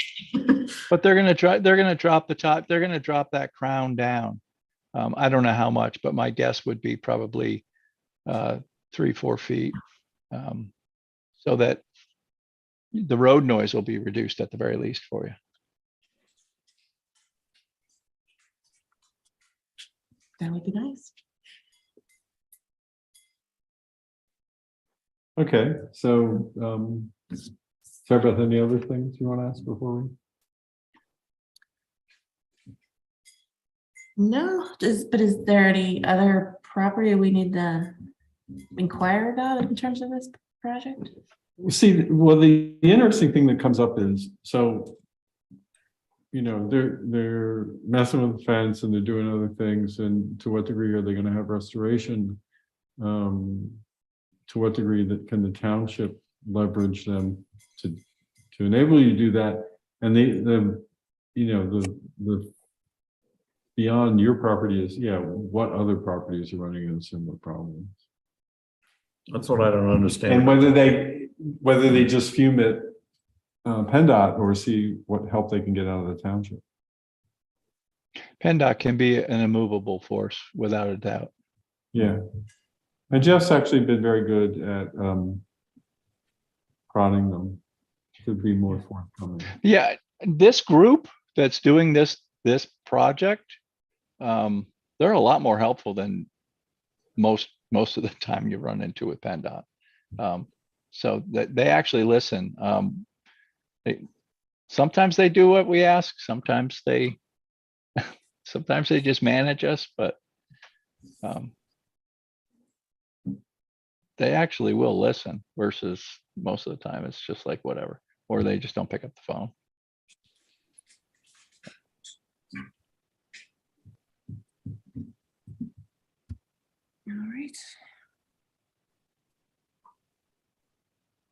But they're gonna drop the top, they're gonna drop that crown down. I don't know how much, but my guess would be probably 3-4 feet. So that the road noise will be reduced at the very least for you. That would be nice. Okay, so, sorry about any other things you want to ask before we? No, but is there any other property we need to inquire about in terms of this project? See, well, the interesting thing that comes up is, so, you know, they're messing with the fence and they're doing other things, and to what degree are they gonna have restoration? To what degree that can the township leverage them to enable you to do that? And the you know, the beyond your property is, yeah, what other properties are running into similar problems? That's what I don't understand. And whether they just fume it PennDOT or see what help they can get out of the township. PennDOT can be an immovable force without a doubt. Yeah. And Jeff's actually been very good at prodding them to be more forthcoming. Yeah, this group that's doing this project, they're a lot more helpful than most of the time you run into with PennDOT. So that they actually listen. Sometimes they do what we ask. Sometimes they just manage us, but they actually will listen versus most of the time it's just like whatever, or they just don't pick up the phone. All right.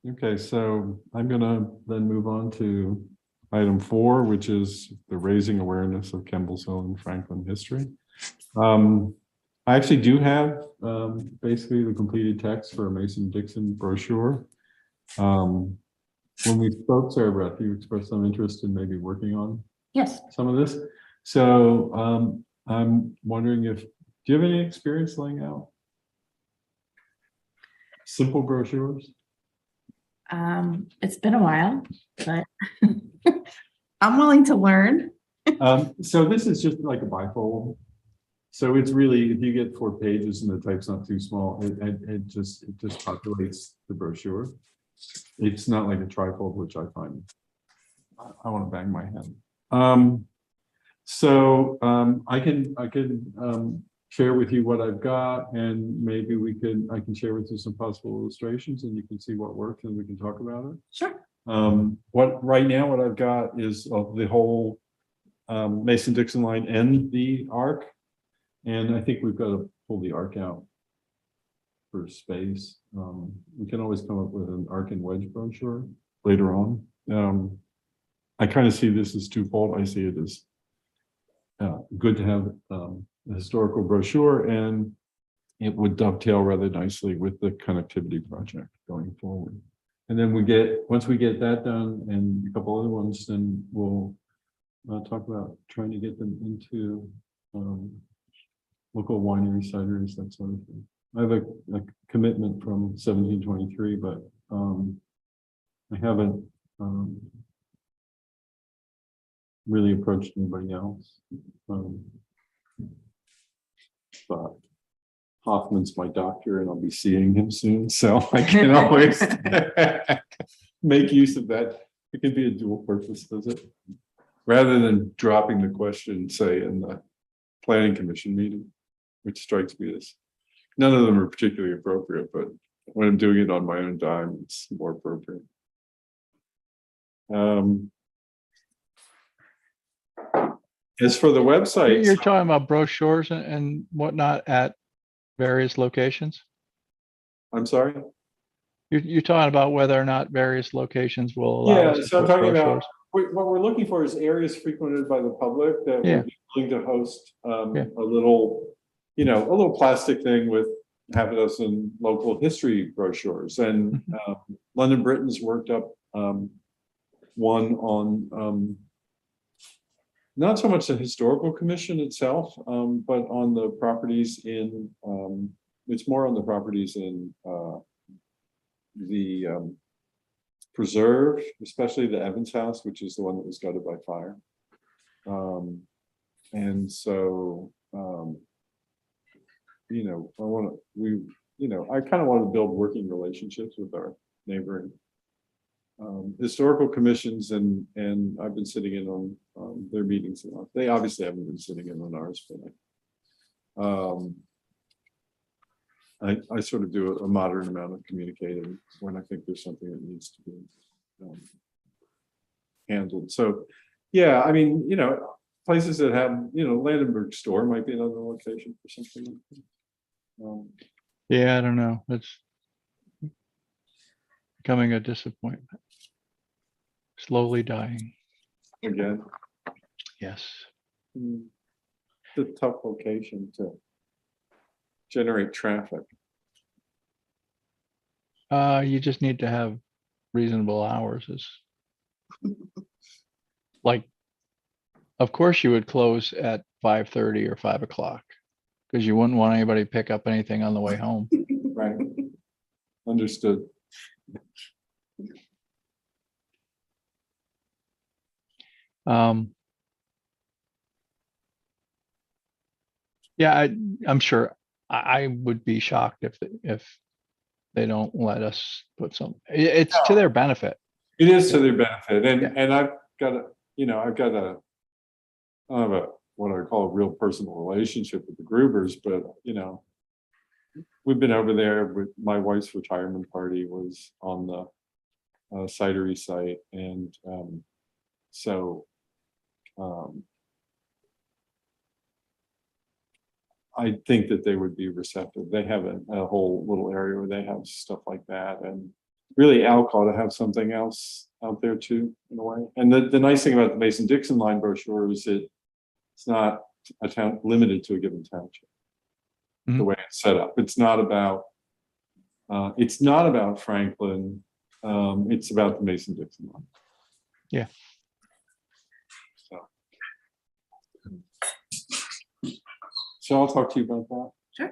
Okay, so I'm gonna then move on to item 4, which is the raising awareness of Kemble's Hill and Franklin history. I actually do have basically the completed text for a Mason-Dixon brochure. When we spoke, Sarah Beth, you expressed some interest in maybe working on Yes. some of this. So I'm wondering do you have any experience laying out simple brochures? It's been a while, but I'm willing to learn. So this is just like a bifold. So it's really, if you get 4 pages and the type's not too small, it just populates the brochure. It's not like a trifold, which I find, I want to bang my head. I can share with you what I've got, and maybe I can share with you some possible illustrations, and you can see what works, and we can talk about it. Sure. Right now, what I've got is the whole Mason-Dixon line and the arc, and I think we've got to pull the arc out for space. We can always come up with an arc and wedge brochure later on. I kind of see this as twofold. I see it as good to have a historical brochure, and it would dovetail rather nicely with the connectivity project going forward. And then once we get that done and a couple other ones, then we'll talk about trying to get them into local winery cideries, that sort of thing. I have a commitment from 1723, but I haven't really approached anybody else. But Hoffman's my doctor, and I'll be seeing him soon, so I can always make use of that. It can be a dual purpose visit, rather than dropping the question, say, in the planning commission meeting, which strikes me as none of them are particularly appropriate, but when I'm doing it on my own dime, it's more appropriate. As for the website, You're talking about brochures and whatnot at various locations? I'm sorry. You're talking about whether or not various locations will allow Yeah, us to so I'm put talking about brochures. what we're looking for is areas frequented by the public that Yeah. would be willing to host Yeah. a little plastic thing with half a dozen local history brochures. And London Britain's worked up one on not so much the historical commission itself, but on the properties in, it's more on the properties in the preserve, especially the Evans house, which is the one that was gutted by fire. And so, you know, I kind of want to build working relationships with our neighboring historical commissions, and I've been sitting in on their meetings. They obviously haven't been sitting in on ours, but I sort of do a moderate amount of communicating when I think there's something that needs to be handled. So, yeah, I mean, you know, places that have, you know, Landenberg store might be another location for something like that. Yeah, I don't know. It's becoming a disappointment. Slowly dying. Again, Yes. it's a tough location to generate traffic. You just need to have reasonable hours. Is like, of course you would close at 5:30 or 5 o'clock because you wouldn't want anybody to pick up anything on the way home. Right. Understood. Yeah, I'm sure I would be shocked if they don't let us put some, it's to their benefit. It is to their benefit, Yeah. and I've got a, you know, I've got a, I have a, what I call a real personal relationship with the Grubers, but you know, we've been over there with my wife's retirement party was on the cidery site, and so I think that they would be receptive. They have a whole little area where they have stuff like that, and really Alcoa ought to have something else out there too, in a way. And the nice thing about the Mason-Dixon line brochure is it's not a town limited to a given township. The way it's set up, it's not about Franklin. It's about the Mason-Dixon line. Yeah. So I'll talk to you about that. Sure.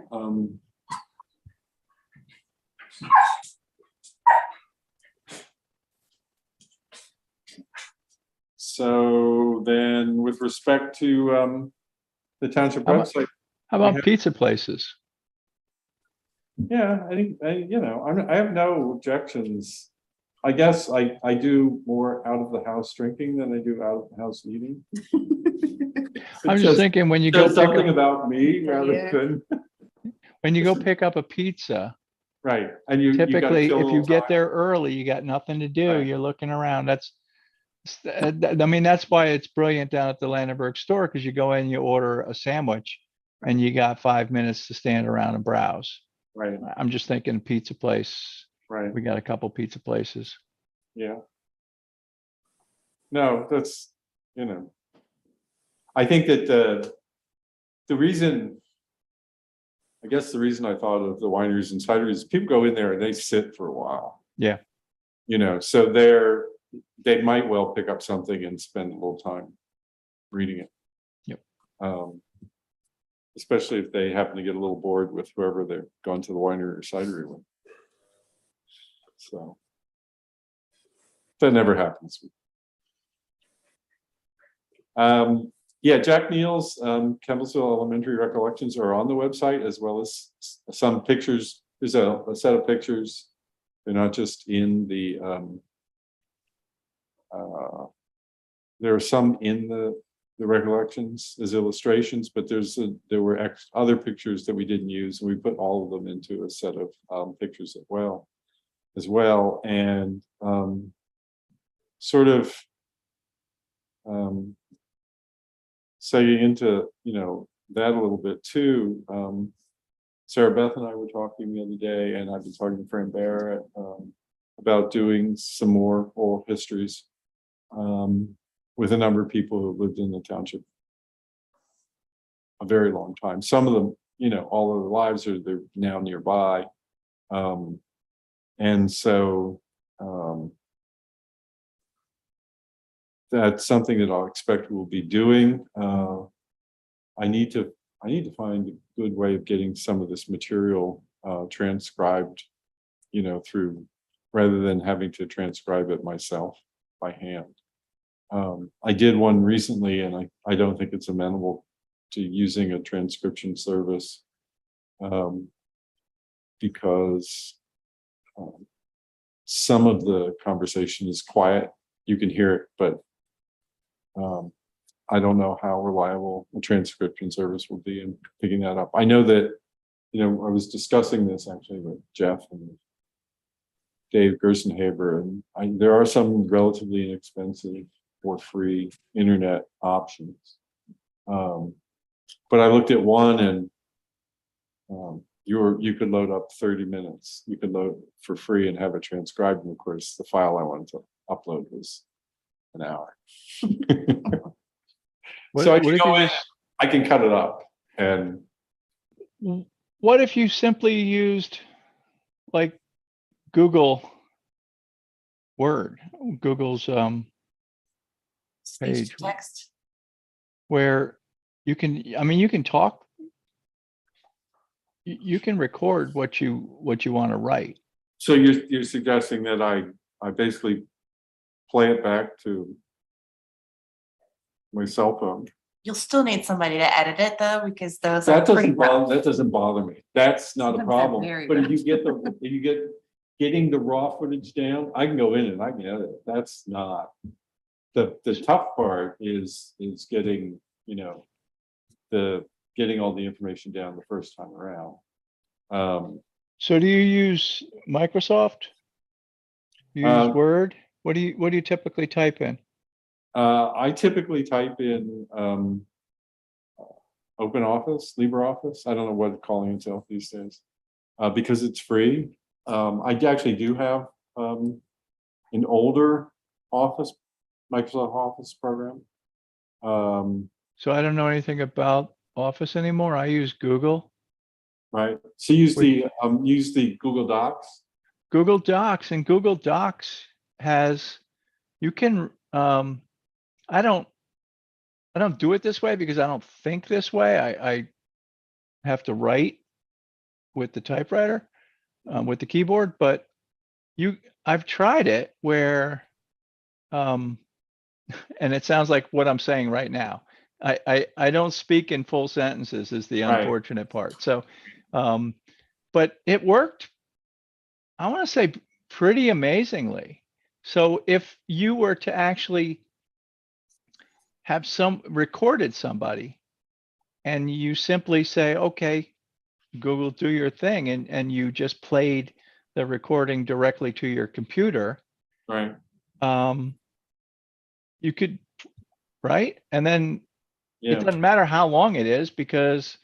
So then with respect to the township How about- website, How about pizza places? yeah, I think, you know, I have no objections. I guess I do more out of the house drinking than I do out of the house eating. I'm just thinking when you go Says pick something up, about me rather Yeah. than, when you go pick up a pizza, right, and you gotta typically kill a if you little get time. there early, you got nothing to do. Right. You're looking around. I mean, that's why it's brilliant down at the Landenberg store, because you go in, you order a sandwich and you got 5 minutes to stand around and browse. Right, I'm just thinking pizza place. right, We got a couple pizza places. yeah. No, that's, you know, I think that the reason, I guess the reason I thought of the wineries and cideries, people go in there and they sit for a while. Yeah. You know, so they might well pick up something and spend a little time reading it. Yep. Especially if they happen to get a little bored with whoever they're gone to the winery or cidery with. So that never happens. Yeah, Jack Neal's Campbellsville Elementary Recollections are on the website, as well as some pictures. There's a set of pictures. They're not just in the there are some in the recollections as illustrations, but there were other pictures that we didn't use, and we put all of them into a set of pictures as well, and sort of segueing into, you know, that a little bit too. Sarah Beth and I were talking the other day, and I've been talking to Fran Barrett about doing some more oral histories with a number of people who lived in the township a very long time. Some of them, you know, all of their lives they're now nearby. And so that's something that I'll expect we'll be doing. I need to find a good way of getting some of this material transcribed, through, rather than having to transcribe it myself by hand. I did one recently, and I don't think it's amenable to using a transcription service, because some of the conversation is quiet. You can hear it, but I don't know how reliable a transcription service will be in picking that up. I know that, I was discussing this actually with Jeff and Dave Gerstenhaber, and there are some relatively inexpensive or free internet options. But I looked at one, and you could load up 30 minutes. You could load for free and have it transcribed. And of course, the file I wanted to upload was an hour. So I can go in, I can cut it up. And what if you simply used like Google Word, Google's Speech page, to text. where you can talk, you can record what you want to write. so you're suggesting that I basically play it back to my cell phone? You'll still need somebody to edit it though, because those That are pretty doesn't bother me. That's not a Sometimes they're problem. very But if rough. you get getting the raw footage down, I can go in and I can edit it. That's not the tough part is getting, getting all the information down the first time around. So do you use Microsoft? You use Word? What do you typically type in? I typically type in Open Office, LibreOffice. I don't know what it's calling itself these days, because it's free. I actually do have an older Microsoft Office program. So I don't know anything about Office anymore. I use Google. Right. So use the Google Docs. Google Docs, and Google Docs has, you can, I don't do it this way because I don't think this way. I have to write with the typewriter, with the keyboard, but I've tried it where, and it sounds like what I'm saying right now. I don't speak in full sentences is the Right. unfortunate part. So, but it worked, I want to say, pretty amazingly. So if you were to actually have recorded somebody and you simply say, okay, Google, do your thing, and you just played the recording directly to your computer, Right. you could, right? And then Yeah. it doesn't matter how long it is because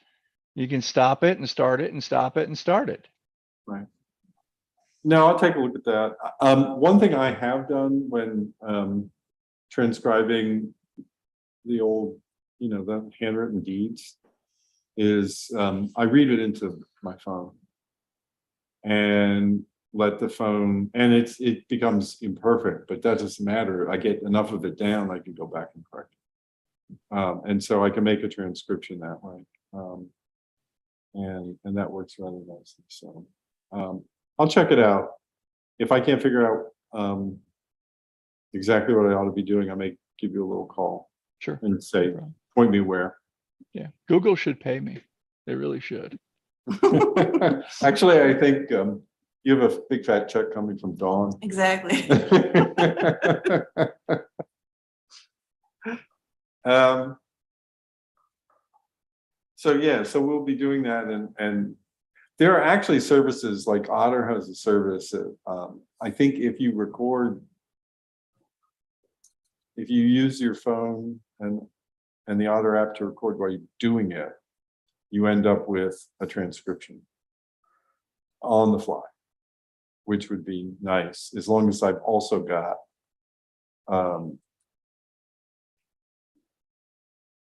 you can stop it and start it and stop it and start it. Right. No, I'll take a look at that. One thing I have done when transcribing the old, the handwritten deeds is I read it into my phone and let the phone, and it becomes imperfect, but that doesn't matter. I get enough of it down, I can go back and correct it. And so I can make a transcription that way. And that works rather nicely. So I'll check it out. If I can't figure out exactly what I ought to be doing, I may give you a little call. Sure. And say, No problem. point me where. Yeah, Google should pay me. They really should. Actually, I think you have a big fat check coming from Dawn. Exactly. So yeah, so we'll be doing that, and there are actually services like Otter has a service that I think if you use your phone and the Otter app to record while you're doing it, you end up with a transcription on the fly, which would be nice, as long as I've also got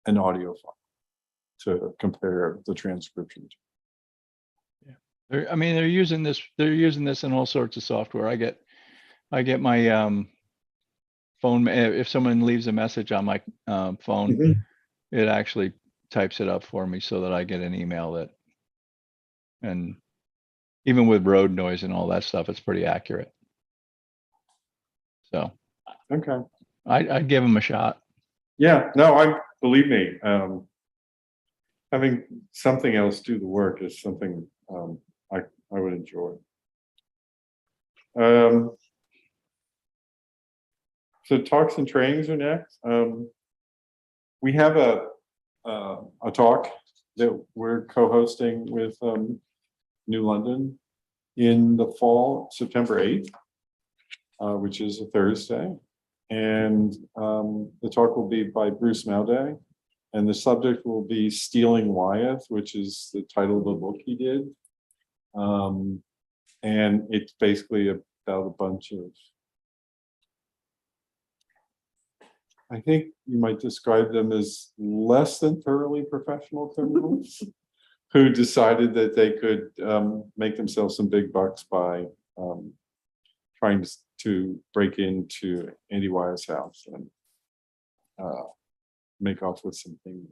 an audio file to compare the transcription to. They're using this in all sorts of software. I get my phone, if someone leaves a message on my phone, Mhm. it actually types it up for me so that I get an email that, and even with road noise and all that stuff, it's pretty accurate. So Okay. I'd give them a shot. Yeah, no, believe me, having something else do the work is something, I would enjoy. So talks and trainings are next. We have a talk that we're co-hosting with, New London in the fall, September 8th, which is a Thursday. And the talk will be by Bruce Mauday. And the subject will be Stealing Wyeth, which is the title of the book he did. And it's basically about a bunch of, I think you might describe them as less than thoroughly professional criminals who decided that they could make themselves some big bucks by trying to break into Andy Wyeth's house and make off with something,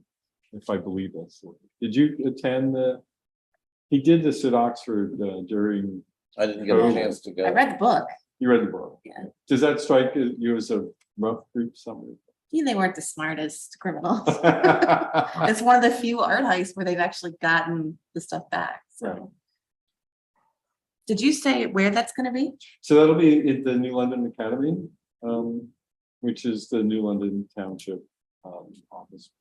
if I believe that's. Did you attend he did this at Oxford during, I didn't get a chance to go. I read the book. you read the book? Yeah. Does that strike you as a rough group summary? Yeah, they weren't the smartest criminals. It's one of the few art heists where they've actually gotten the stuff back. So. Right. Did you say where that's gonna be? So that'll be at the New London Academy, which is the New London Township office.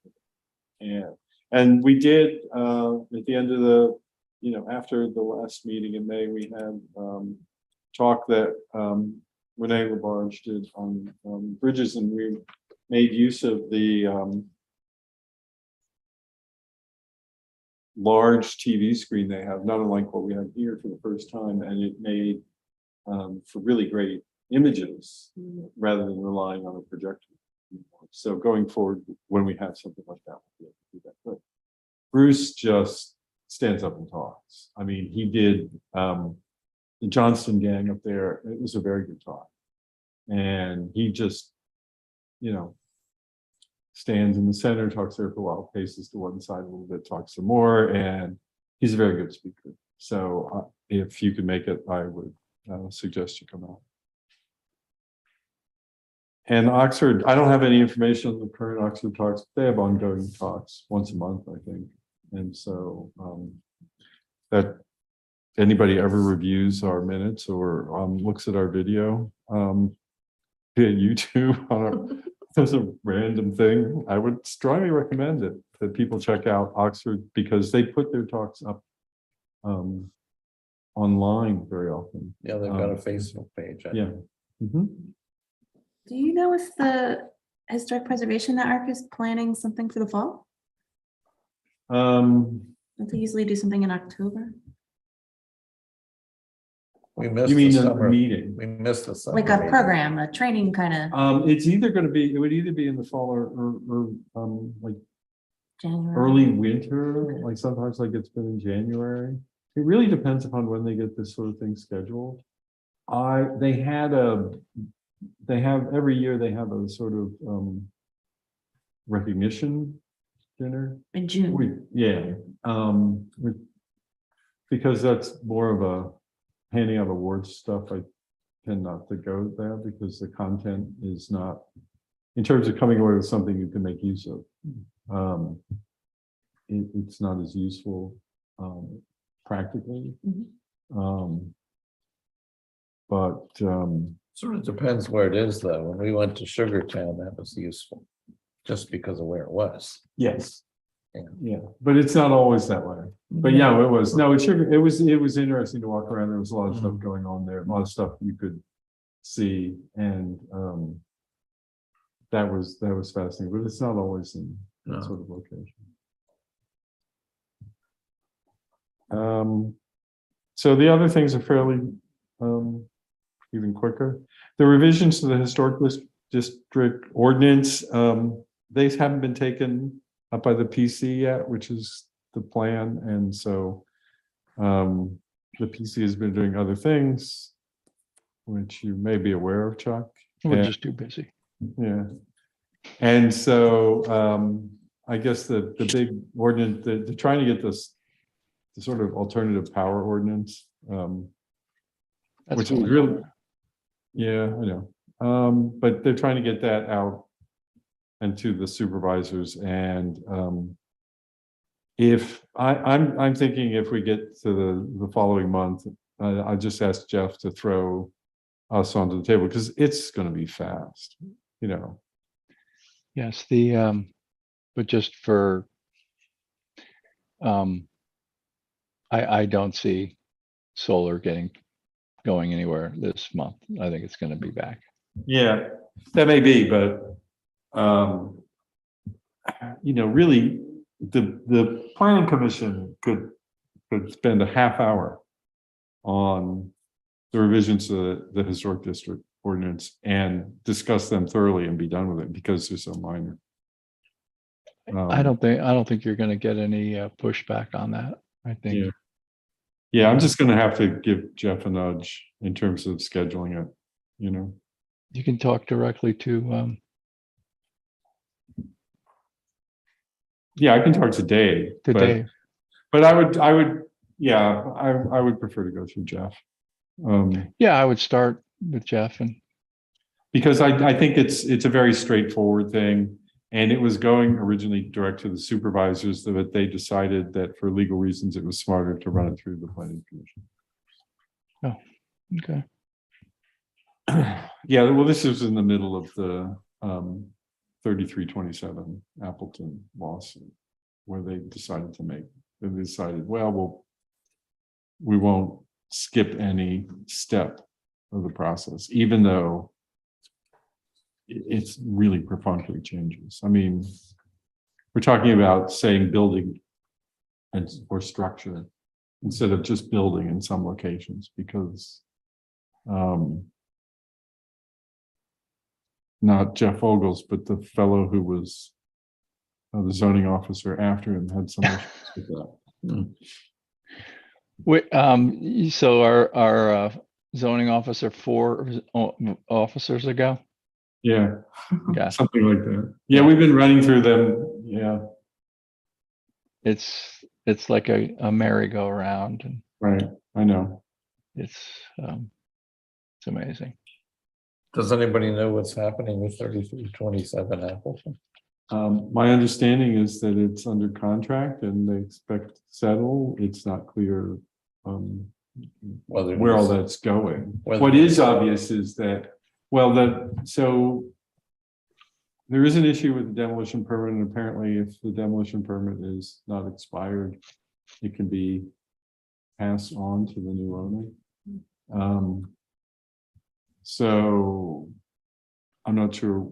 And we did at the end of the, after the last meeting in May, we had talk that Renee Labarge did on bridges, and we made use of the large TV screen they have, not unlike what we have here for the first time, and it made for really great images rather than relying on a projector. So going forward, when we have something like that, we'll be able to do that. But Bruce just stands up and talks. I mean, he did the Johnston gang up there. It was a very good talk, and he just, stands in the center, talks there for a while, paces to one side a little bit, talks some more, and he's a very good speaker. So if you can make it, I would suggest you come out. And Oxford, I don't have any information on the current Oxford talks. They have ongoing talks once a month, I think. And so that anybody ever reviews our minutes or looks at our video via YouTube as a random thing, I would strongly recommend it, that people check out Oxford, because they put their talks up online very often. Yeah, they've got a Facebook page. Yeah. Mhm. Do you know if the Historic Preservation Network is planning something for the fall? Don't they usually do something in October? We missed You the mean a summer. meeting? We missed the summer. Like a meeting. program, a training kind of It's either going to be, it would either be in the fall or like January? early winter, like sometimes like it's been in January. It really depends upon when they get this sort of thing scheduled. They have every year they have a sort of recognition dinner. In June. Because that's more of a handing out awards stuff. I tend not to go there because the content is not, in terms of coming away with something you can make use of. It's not as useful practically. But Sort of depends where it is, though. When we went to Sugartown, that was useful, just because of where it was. yes. Yeah. Yeah, but it's not always that way. But yeah, it was. No, it was interesting to walk around. There was a lot of stuff going on there, a lot of stuff you could see, and that was fascinating. But it's not always in that No. sort of location. So the other things are fairly even quicker. The revisions to the historic district ordinance, they haven't been taken up by the PC yet, which is the plan. And so the PC has been doing other things, which you may be aware of, Chuck. We're And- just too busy. Yeah. And so I guess the big ordinance, they're trying to get this the sort of alternative power ordinance, That's which is going really, on. yeah, I know. But they're trying to get that out and to the supervisors. And if I'm thinking if we get to the following month, I just asked Jeff to throw us onto the table because it's going to be fast, you know. Yes, but just for, I don't see solar going anywhere this month. I think it's gonna be back. Yeah, that may be, but you know, really, the planning commission could spend a half hour on the revisions to the historic district ordinance and discuss them thoroughly and be done with it because they're so minor. I don't think you're gonna get any pushback on that. I think. Yeah. Yeah, I'm just gonna have to give Jeff a nudge in terms of scheduling it, you know. You can talk directly to, Yeah, I can talk to Dave, but Dave. I would, yeah, I would prefer to go through Jeff. Yeah, I would start with Jeff and, Because I think it's a very straightforward thing. And it was going originally direct to the supervisors, but they decided that for legal reasons, it was smarter to run it through the planning commission. okay. Yeah, well, this was in the middle of the 3327 Appleton lawsuit, where they decided, well, we won't skip any step of the process, even though it's really perfunctory changes. I mean, we're talking about saying building or structure instead of just building in some locations, because not Jeff Ogles, but the fellow who was the zoning officer after him had some issues with that. So our zoning officer, 4 officers ago. Yeah, Yeah. something like that. Yeah, we've been running through them. Yeah, It's like a merry-go-round, and right. I know. it's amazing. Does anybody know what's happening with 3327 Appleton? My understanding is that it's under contract and they expect to settle. It's not clear Whether where all it's- that's going. whether What it's- is obvious is that, so there is an issue with the demolition permit, and apparently if the demolition permit is not expired, it can be passed on to the new owner. So I'm not sure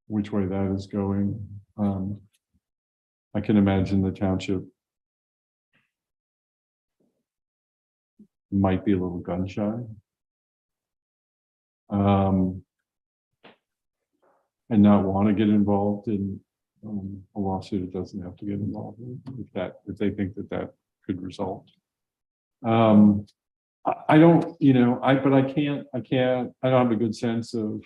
which way that is going. I can imagine the township might be a little gun shy. And not want to get involved in a lawsuit it doesn't have to get involved in, if they think that could result. I don't, you know, I don't have a good sense of,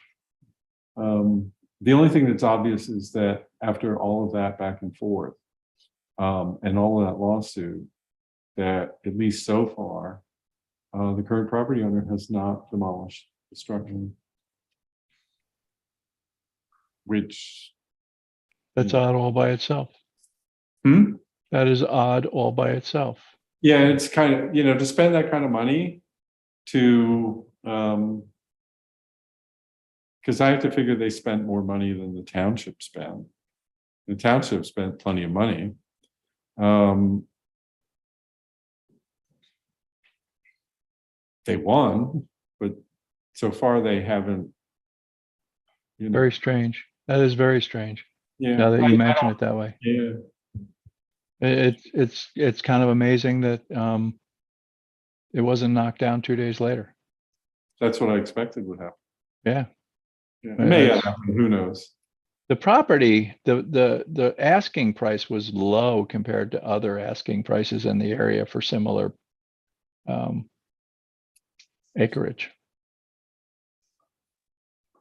the only thing that's obvious is that after all of that back and forth, and all of that lawsuit, that at least so far, the current property owner has not demolished the structure. Which, That's odd all by itself. That is odd all by itself. yeah, it's kind of, you know, to spend that kind of money to, because I have to figure they spent more money than the township spent. The township spent plenty of money. They won, but so far they haven't. You know, Very strange. That is very strange. yeah. Now that you I mention don't- it that way, Yeah, it's kind of amazing that it wasn't knocked down 2 days later. that's what I expected would happen. Yeah. Yeah, it may That's- happen, who knows? The property, the asking price was low compared to other asking prices in the area for similar acreage.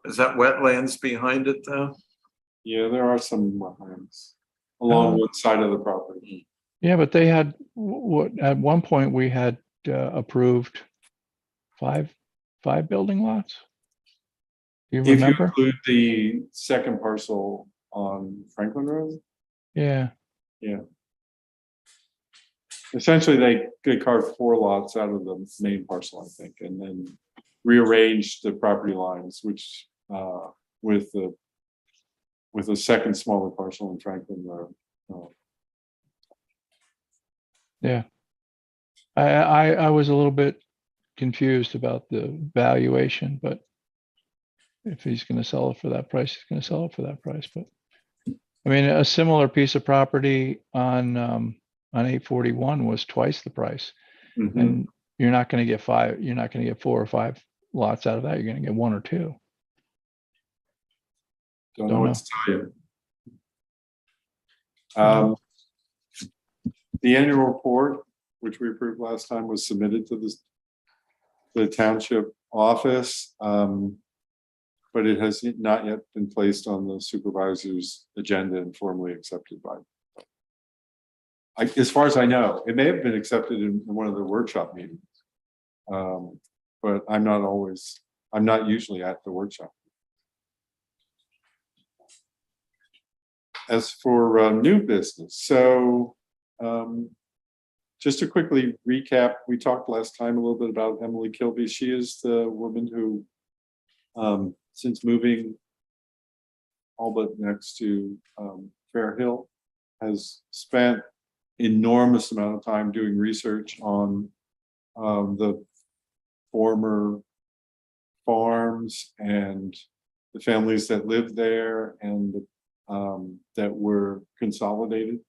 Is that wetlands behind it though? Yeah, there are some wetlands along one side of the property. Yeah, but they had, what, at one point we had approved five building lots? Do you If you remember? include the second parcel on Franklin Road, Yeah, essentially they carved 4 lots out of the main parcel, I think, and then rearranged the property lines, which with a second smaller parcel in Franklin Road. yeah. I was a little bit confused about the valuation, but if he's gonna sell it for that price, he's gonna sell it for that price, but I mean, a similar piece of property on 841 was twice the price. Mhm. And you're not gonna get 4 or 5 lots out of that. You're gonna get 1 or 2. Don't know Don't what know. to tell you. The annual report, which we approved last time, was submitted to the township office. But it has not yet been placed on the supervisor's agenda and formally accepted by. As far as I know, it may have been accepted in one of the workshop meetings. But I'm not usually at the workshop. As for new business, so just to quickly recap, we talked last time a little bit about Emily Kilby. She is the woman who, since moving all but next to Fair Hill, has spent enormous amount of time doing research on the former farms and the families that lived there and that were consolidated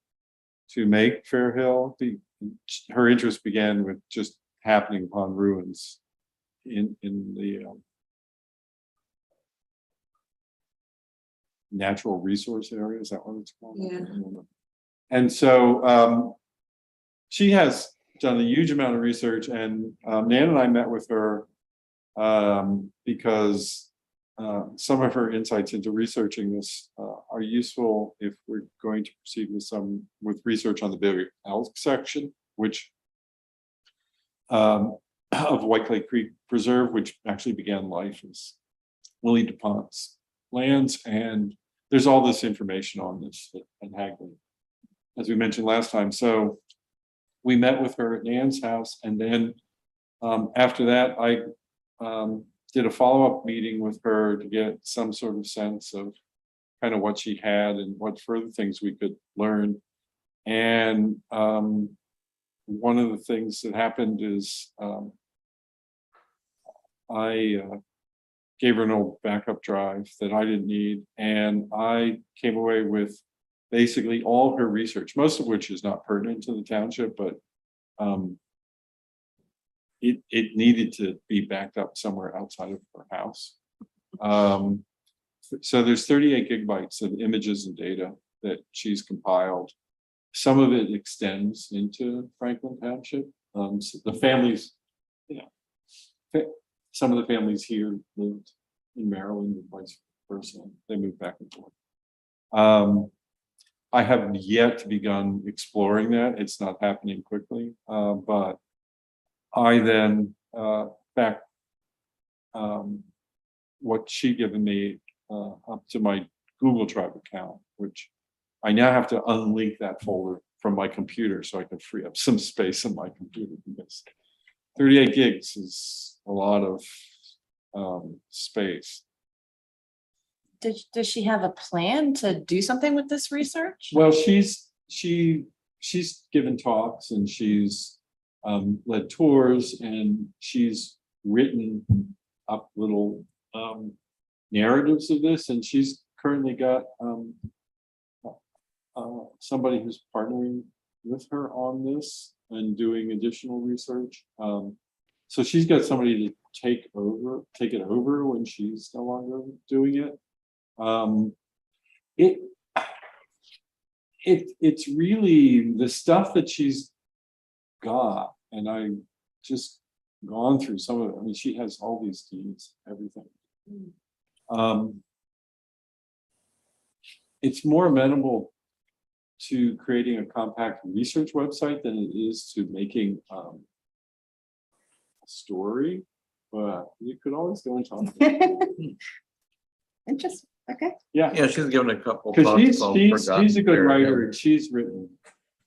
to make Fair Hill. Her interest began with just happening upon ruins in the natural resource area. Is that what it's called? Yeah. And so she has done a huge amount of research, and Nan and I met with her because some of her insights into researching this are useful if we're going to proceed with research on the Big Elk section, which of White Clay Creek Preserve, which actually began life as Willie DuPont's lands. And there's all this information on this at Hagley, as we mentioned last time. So we met with her at Nan's house, and then after that, I did a follow-up meeting with her to get some sort of sense of kind of what she had and what further things we could learn. And one of the things that happened is I gave her an old backup drive that I didn't need, and I came away with basically all her research, most of which is not pertinent to the township, but it needed to be backed up somewhere outside of her house. So there's 38 gigabytes of images and data that she's compiled. Some of it extends into Franklin Township. So the families, some of the families here lived in Maryland and vice versa. They moved back and forth. I have yet to begun exploring that. It's not happening quickly, but I then back what she given me up to my Google Drive account, which I now have to unlink that folder from my computer so I can free up some space in my computer, because 38 gigs is a lot of space. Does she have a plan to do something with this research? Well, she's given talks, and she's led tours, and she's written up little narratives of this, and she's currently got somebody who's partnering with her on this and doing additional research. So she's got somebody to take it over when she's no longer doing it. It's really the stuff that she's got, and I just gone through some of it. I mean, she has all these deeds, everything. It's more amenable to creating a compact research website than it is to making a story, but you could always go and talk. Interesting, okay. Yeah, Yeah, she's given a couple. because thoughts called Forgotten she's a good Fairy writer, Tale. and she's written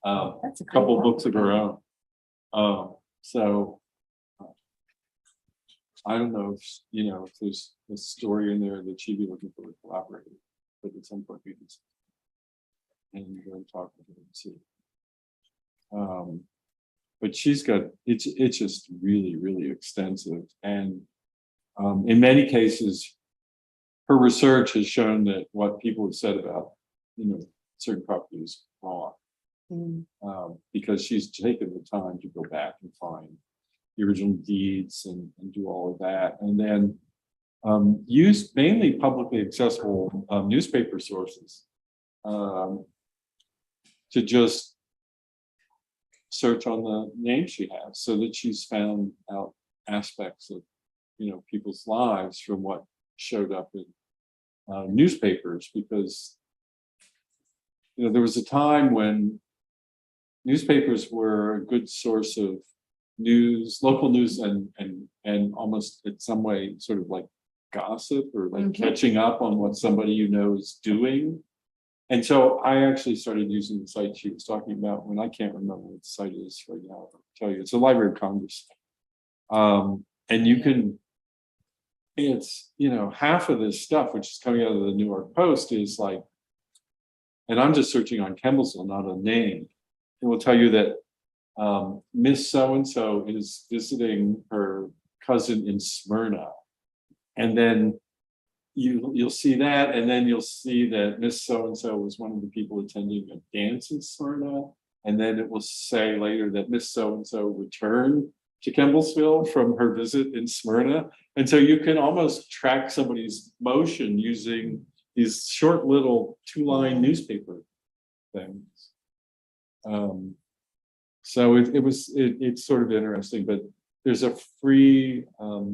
That's a great couple one. books of her own. So I don't know if, if there's a story in there that she'd be looking for a collaborator, but at some point we can. And go and talk with her and see. But she's got, it's just really, really extensive. And in many cases, her research has shown that what people have said about, certain properties is wrong. Because she's taken the time to go back and find the original deeds and do all of that. And then use mainly publicly accessible newspaper sources to just search on the name she has, so that she's found out aspects of, people's lives from what showed up in newspapers. Because, there was a time when newspapers were a good source of news, local news, and almost in some way sort of like gossip or like catching up on what somebody is doing. And so I actually started using the site she was talking about, when I can't remember what the site is right now. I'll tell you, it's a Library of Congress. And you can, it's, half of this stuff, which is coming out of the New York Post, is like, and I'm just searching on Kemblesville, not a name. It will tell you that Miss So-and-so is visiting her cousin in Smyrna. And then you'll see that, and then you'll see that Miss So-and-so was one of the people attending a dance in Smyrna. And then it will say later that Miss So-and-so returned to Kemblesville from her visit in Smyrna. And so you can almost track somebody's motion using these short little 2-line newspaper things. So it's sort of interesting, but there's a free,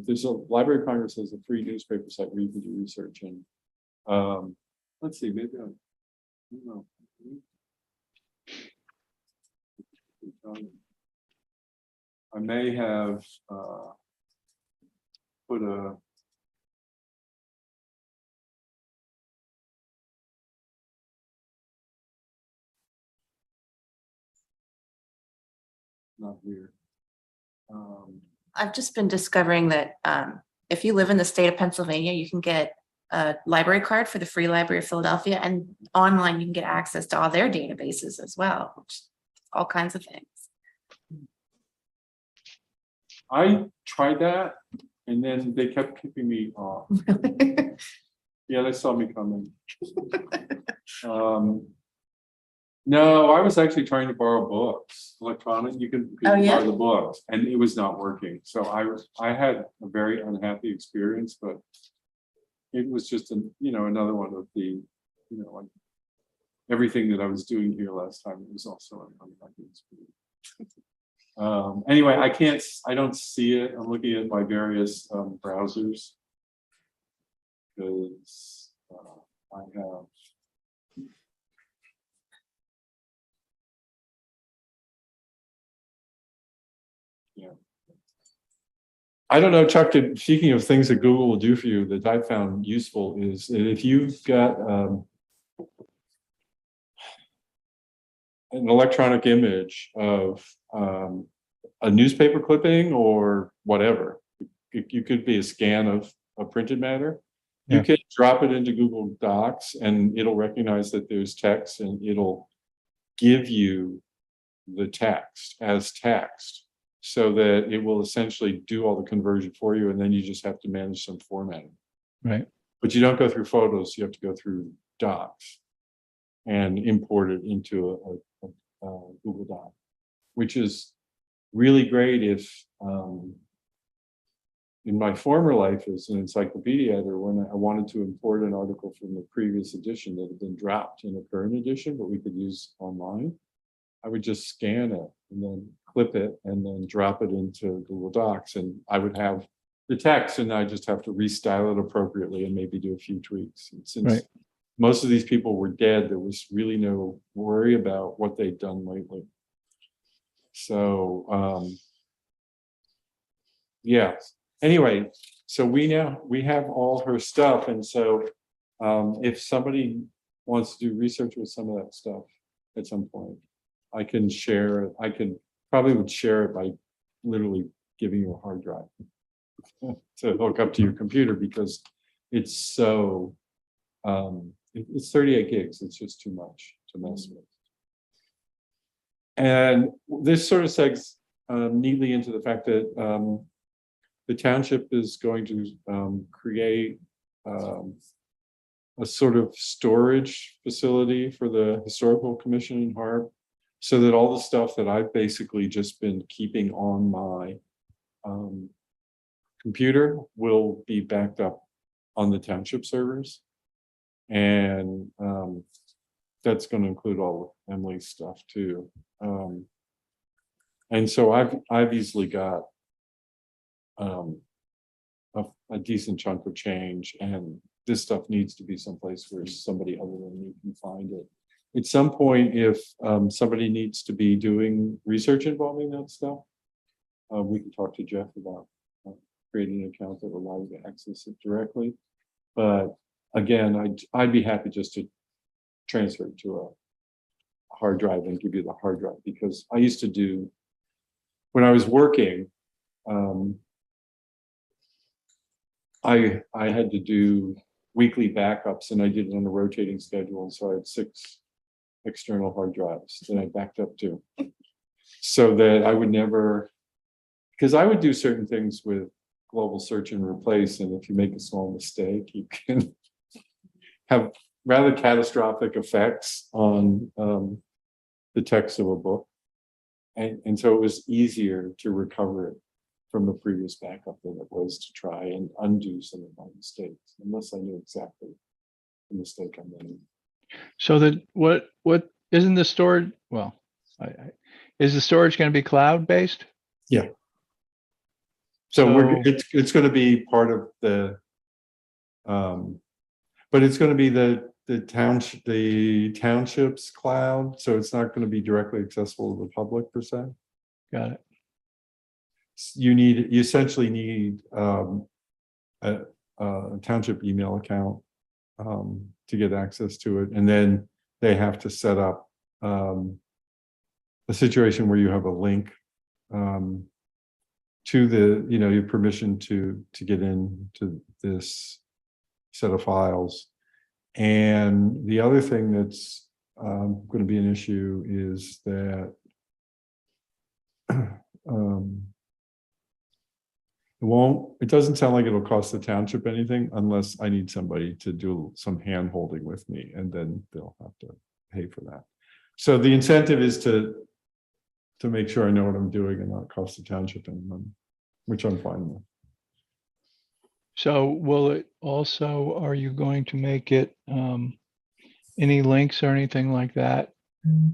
there's a Library of Congress has a free newspaper site where you can do research. And let's see, maybe I don't know. I may have put a not here. I've just been discovering that if you live in the state of Pennsylvania, you can get a library card for the Free Library of Philadelphia, and online you can get access to all their databases as well, which all kinds of things. I tried that, and then they kept kicking me off. Yeah, they saw me coming. No, I was actually trying to borrow books, electronic. You can Oh, yeah? borrow the books, and it was not working. So I had a very unhappy experience, but it was just another one of the, like everything that I was doing here last time. It was also an unhappy experience. Anyway, I don't see it. I'm looking at my various browsers, because I have. Yeah. I don't know, Chuck, speaking of things that Google will do for you that I found useful, is that if you've got an electronic image of a newspaper clipping or whatever, you could be a scan of a printed matter. You can drop it into Google Docs and it'll recognize that there's text, and it'll give you the text as text, so that it will essentially do all the conversion for you, and then you just have to manage some formatting. Right. But you don't go through photos, you have to go through Docs and import it into a Google Doc, which is really great if, in my former life as an encyclopedia editor, when I wanted to import an article from the previous edition that had been dropped in a current edition, but we could use online, I would just scan it and then clip it and then drop it into Google Docs, and I would have the text, and I just have to restyle it appropriately and maybe do a few tweaks. And since Right. most of these people were dead, there was really no worry about what they'd done lately. So, yeah. Anyway, so we have all her stuff, and so if somebody wants to do research with some of that stuff at some point, I can share it. I could probably would share it by literally giving you a hard drive to hook up to your computer, because it's so it's 38 gigs. It's just too much to mess with. And this sort of segs neatly into the fact that the township is going to create a sort of storage facility for the historical commission in HARB, so that all the stuff that I've basically just been keeping on my computer will be backed up on the township servers. And that's going to include all of Emily's stuff too. And so I've easily got a decent chunk of change, and this stuff needs to be someplace where somebody other than me can find it. At some point, if somebody needs to be doing research involving that stuff, we can talk to Jeff about creating an account that will allow you to access it directly. But again, I'd be happy just to transfer it to a hard drive and give you the hard drive, because I used to do, when I was working, I had to do weekly backups, and I did it on a rotating schedule. So I had 6 external hard drives that I backed up to, so that I would never, because I would do certain things with global search and replace, and if you make a small mistake, you can have rather catastrophic effects on the text of a book. And so it was easier to recover it from the previous backup than it was to try and undo some of my mistakes, unless I knew exactly the mistake I made. So that what isn't the storage? Well, is the storage going to be cloud based? Yeah. So it's going to be part of the, but it's going to be the township's cloud. So it's not going to be directly accessible to the public per se. Got it. You essentially need a township email account to get access to it, and then they have to set up a situation where you have a link to the, your permission to get into this set of files. And the other thing that's going to be an issue is that it doesn't sound like it'll cost the township anything unless I need somebody to do some hand holding with me, and then they'll have to pay for that. So the incentive is to make sure I know what I'm doing and not cost the township any money, which I'm fine with. So will it also, are you going to make it any links or anything like that?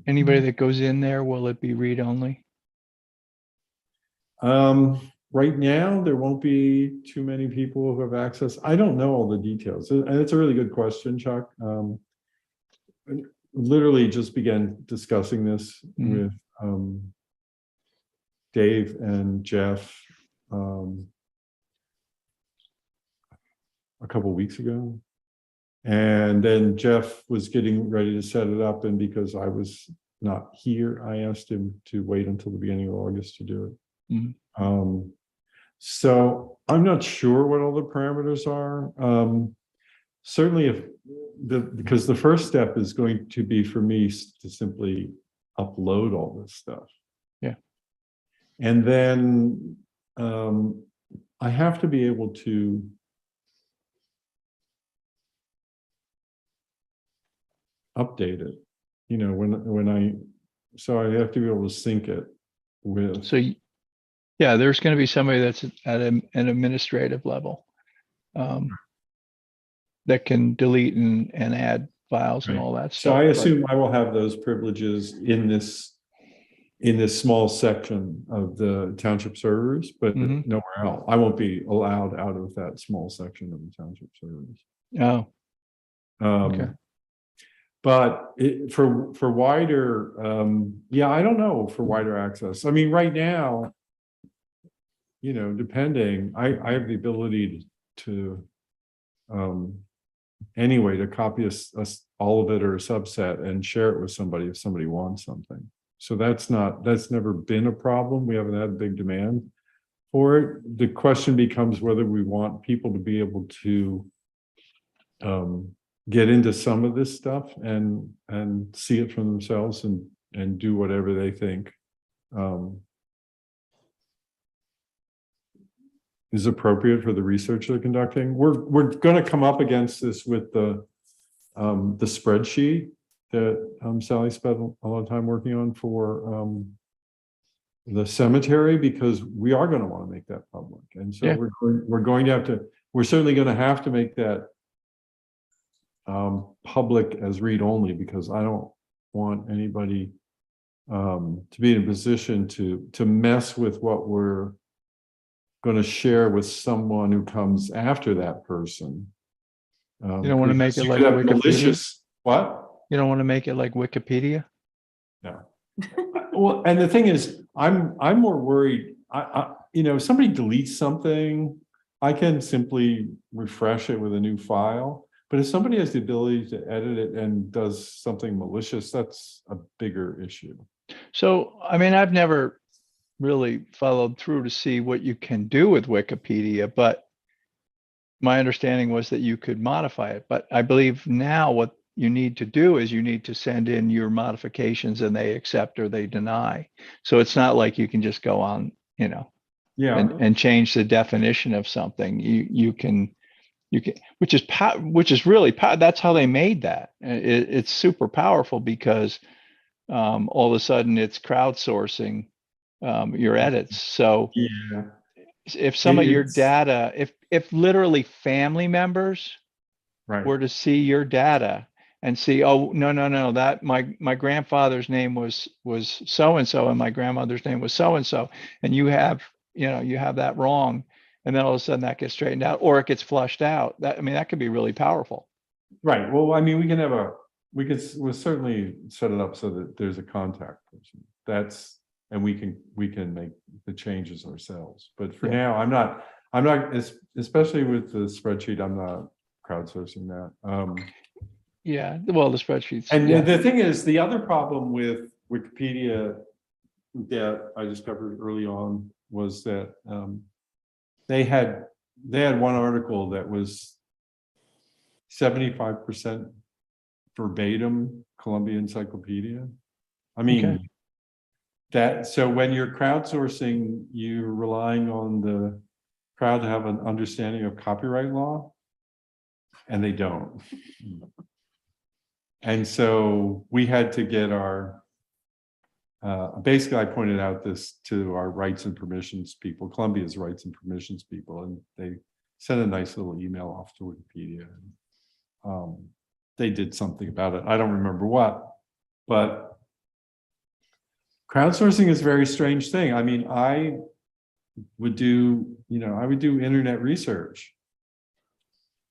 Anybody that goes in there, will it be read only? Right now, there won't be too many people who have access. I don't know all the details, and it's a really good question, Chuck. Literally just began discussing this with Dave and Jeff a couple of weeks ago, and then Jeff was getting ready to set it up, and because I was not here, I asked him to wait until the beginning of August to do it. So I'm not sure what all the parameters are. Certainly because the first step is going to be for me to simply upload all this stuff. Yeah. And then I have to be able to update it, so I have to be able to sync it with. So yeah, there's going to be somebody that's at an administrative level that can delete and add files and all that So stuff. I assume I will have those privileges in this in this small section of the township servers, but Mhm. nowhere else. I won't be allowed out of that small section of the township servers. Oh, Okay. But for wider, yeah, I don't know, for wider access. I mean, right now, depending, I have the ability to anyway, to copy us all of it or a subset and share it with somebody if somebody wants something. So that's never been a problem. We haven't had big demand for it. The question becomes whether we want people to be able to get into some of this stuff and see it for themselves and do whatever they think is appropriate for the research they're conducting. We're going to come up against this with the spreadsheet that Sally spent a lot of time working on for the cemetery, because we are going to want to make that public, and so Yeah. we're certainly going to have to make that public as read only, because I don't want anybody to be in a position to mess with what we're going to share with someone who comes after that person. You don't want to make it You like could have Wikipedia? malicious, what? You don't want to make it like Wikipedia? No. Well, and the thing is, I'm more worried. Somebody deletes something, I can simply refresh it with a new file. But if somebody has the ability to edit it and does something malicious, that's a bigger issue. So, I mean, I've never really followed through to see what you can do with Wikipedia, but my understanding was that you could modify it. But I believe now what you need to do is you need to send in your modifications and they accept or they deny. So it's not like you can just go on, Yeah. and change the definition of something. You can, which is really that's how they made that. It's super powerful because all of a sudden it's crowdsourcing your edits. So Yeah. if some of your It's- data, if literally family members Right. were to see your data and see, oh, no, that my grandfather's name was so and so and my grandmother's name was so and so, and you have that wrong, and then all of a sudden that gets straightened out or it gets flushed out. That could be really powerful. Right. Well, I mean, we'll certainly set it up so that there's a contact person. And we can make the changes ourselves. But for Yeah. now, I'm not, especially with the spreadsheet, I'm not crowdsourcing that. Yeah, well, the spreadsheets. And yeah. the thing is, the other problem with Wikipedia that I discovered early on was that they had one article that was 75% verbatim Columbia Encyclopedia. I mean, so when you're crowdsourcing, you're relying on the crowd to have an understanding of copyright law, and they don't. And so we had to get our, basically I pointed out this to our rights and permissions people, Columbia's rights and permissions people, and they sent a nice little email off to Wikipedia. They did something about it. I don't remember what, but crowdsourcing is a very strange thing. I mean, I would do internet research,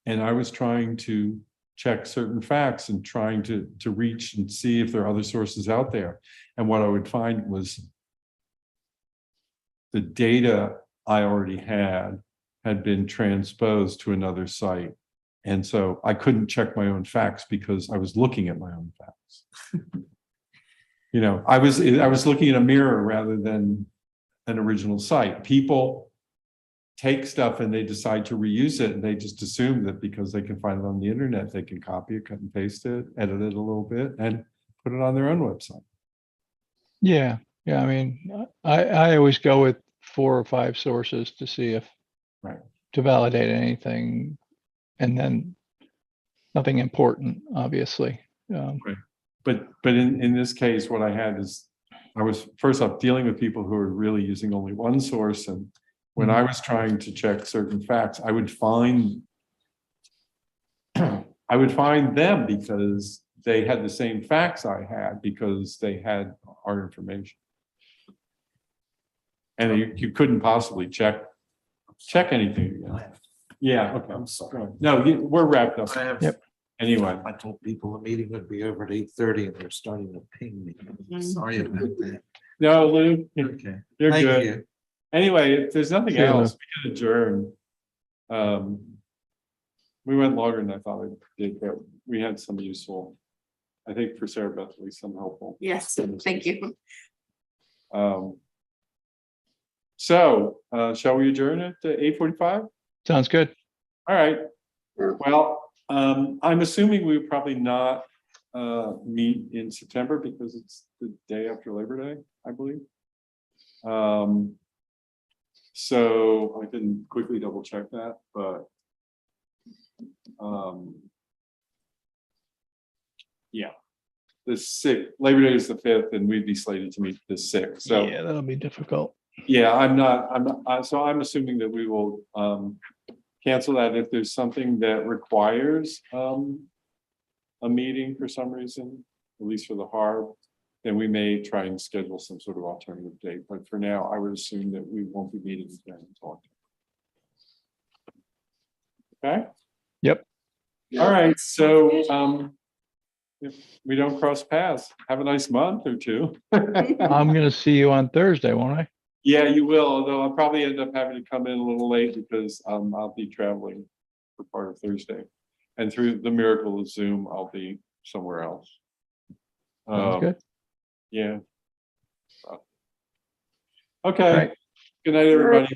and I was trying to check certain facts and trying to reach and see if there are other sources out there. And what I would find was the data I already had been transposed to another site. And so I couldn't check my own facts because I was looking at my own facts. I was looking at a mirror rather than an original site. People take stuff and they decide to reuse it, and they just assume that because they can find it on the internet, they can copy it, cut and paste it, edit it a little bit, and put it on their own website. Yeah. I mean, I always go with 4 or 5 sources to see if to validate anything, and then nothing important, obviously. Right. But in this case, what I had is I was first off dealing with people who were really using only one source, and when I was trying to check certain facts, I would find them because they had the same facts I had, because they had our information. And you couldn't possibly check anything. Yeah, okay. I'm sorry. No, we're wrapped up. I have, Yep. Anyway, I told people the meeting would be over at 8:30 and they're starting to ping me. Mhm. Sorry about that. no, Lou, Okay. you're Thank good. you. Anyway, if there's nothing See you, Lou. else, we can adjourn. We went longer than I thought we did, but we had some useful, I think for Sarah Beth, at least some helpful. Yes, thank you. So, shall we adjourn at 8:45? Sounds good. All right. Well, I'm assuming we would probably not meet in September because it's the day after Labor Day, I believe. So I can quickly double check that, but yeah, the 6th, Labor Day is the 5th, and we'd be slated to meet the 6th. So Yeah, that'll be difficult. yeah, so I'm assuming that we will cancel that if there's something that requires a meeting for some reason, at least for the HARB, then we may try and schedule some sort of alternative date. But for now, I would assume that we won't be meeting again until October. Okay? Yep. All right, so if we don't cross paths, have a nice month or two. I'm gonna see you on Thursday, won't I? Yeah, you will, although I'll probably end up having to come in a little late because I'll be traveling for part of Thursday. And through the miracle of Zoom, I'll be somewhere else. Sounds good. Yeah. All Okay, right. good night, everybody.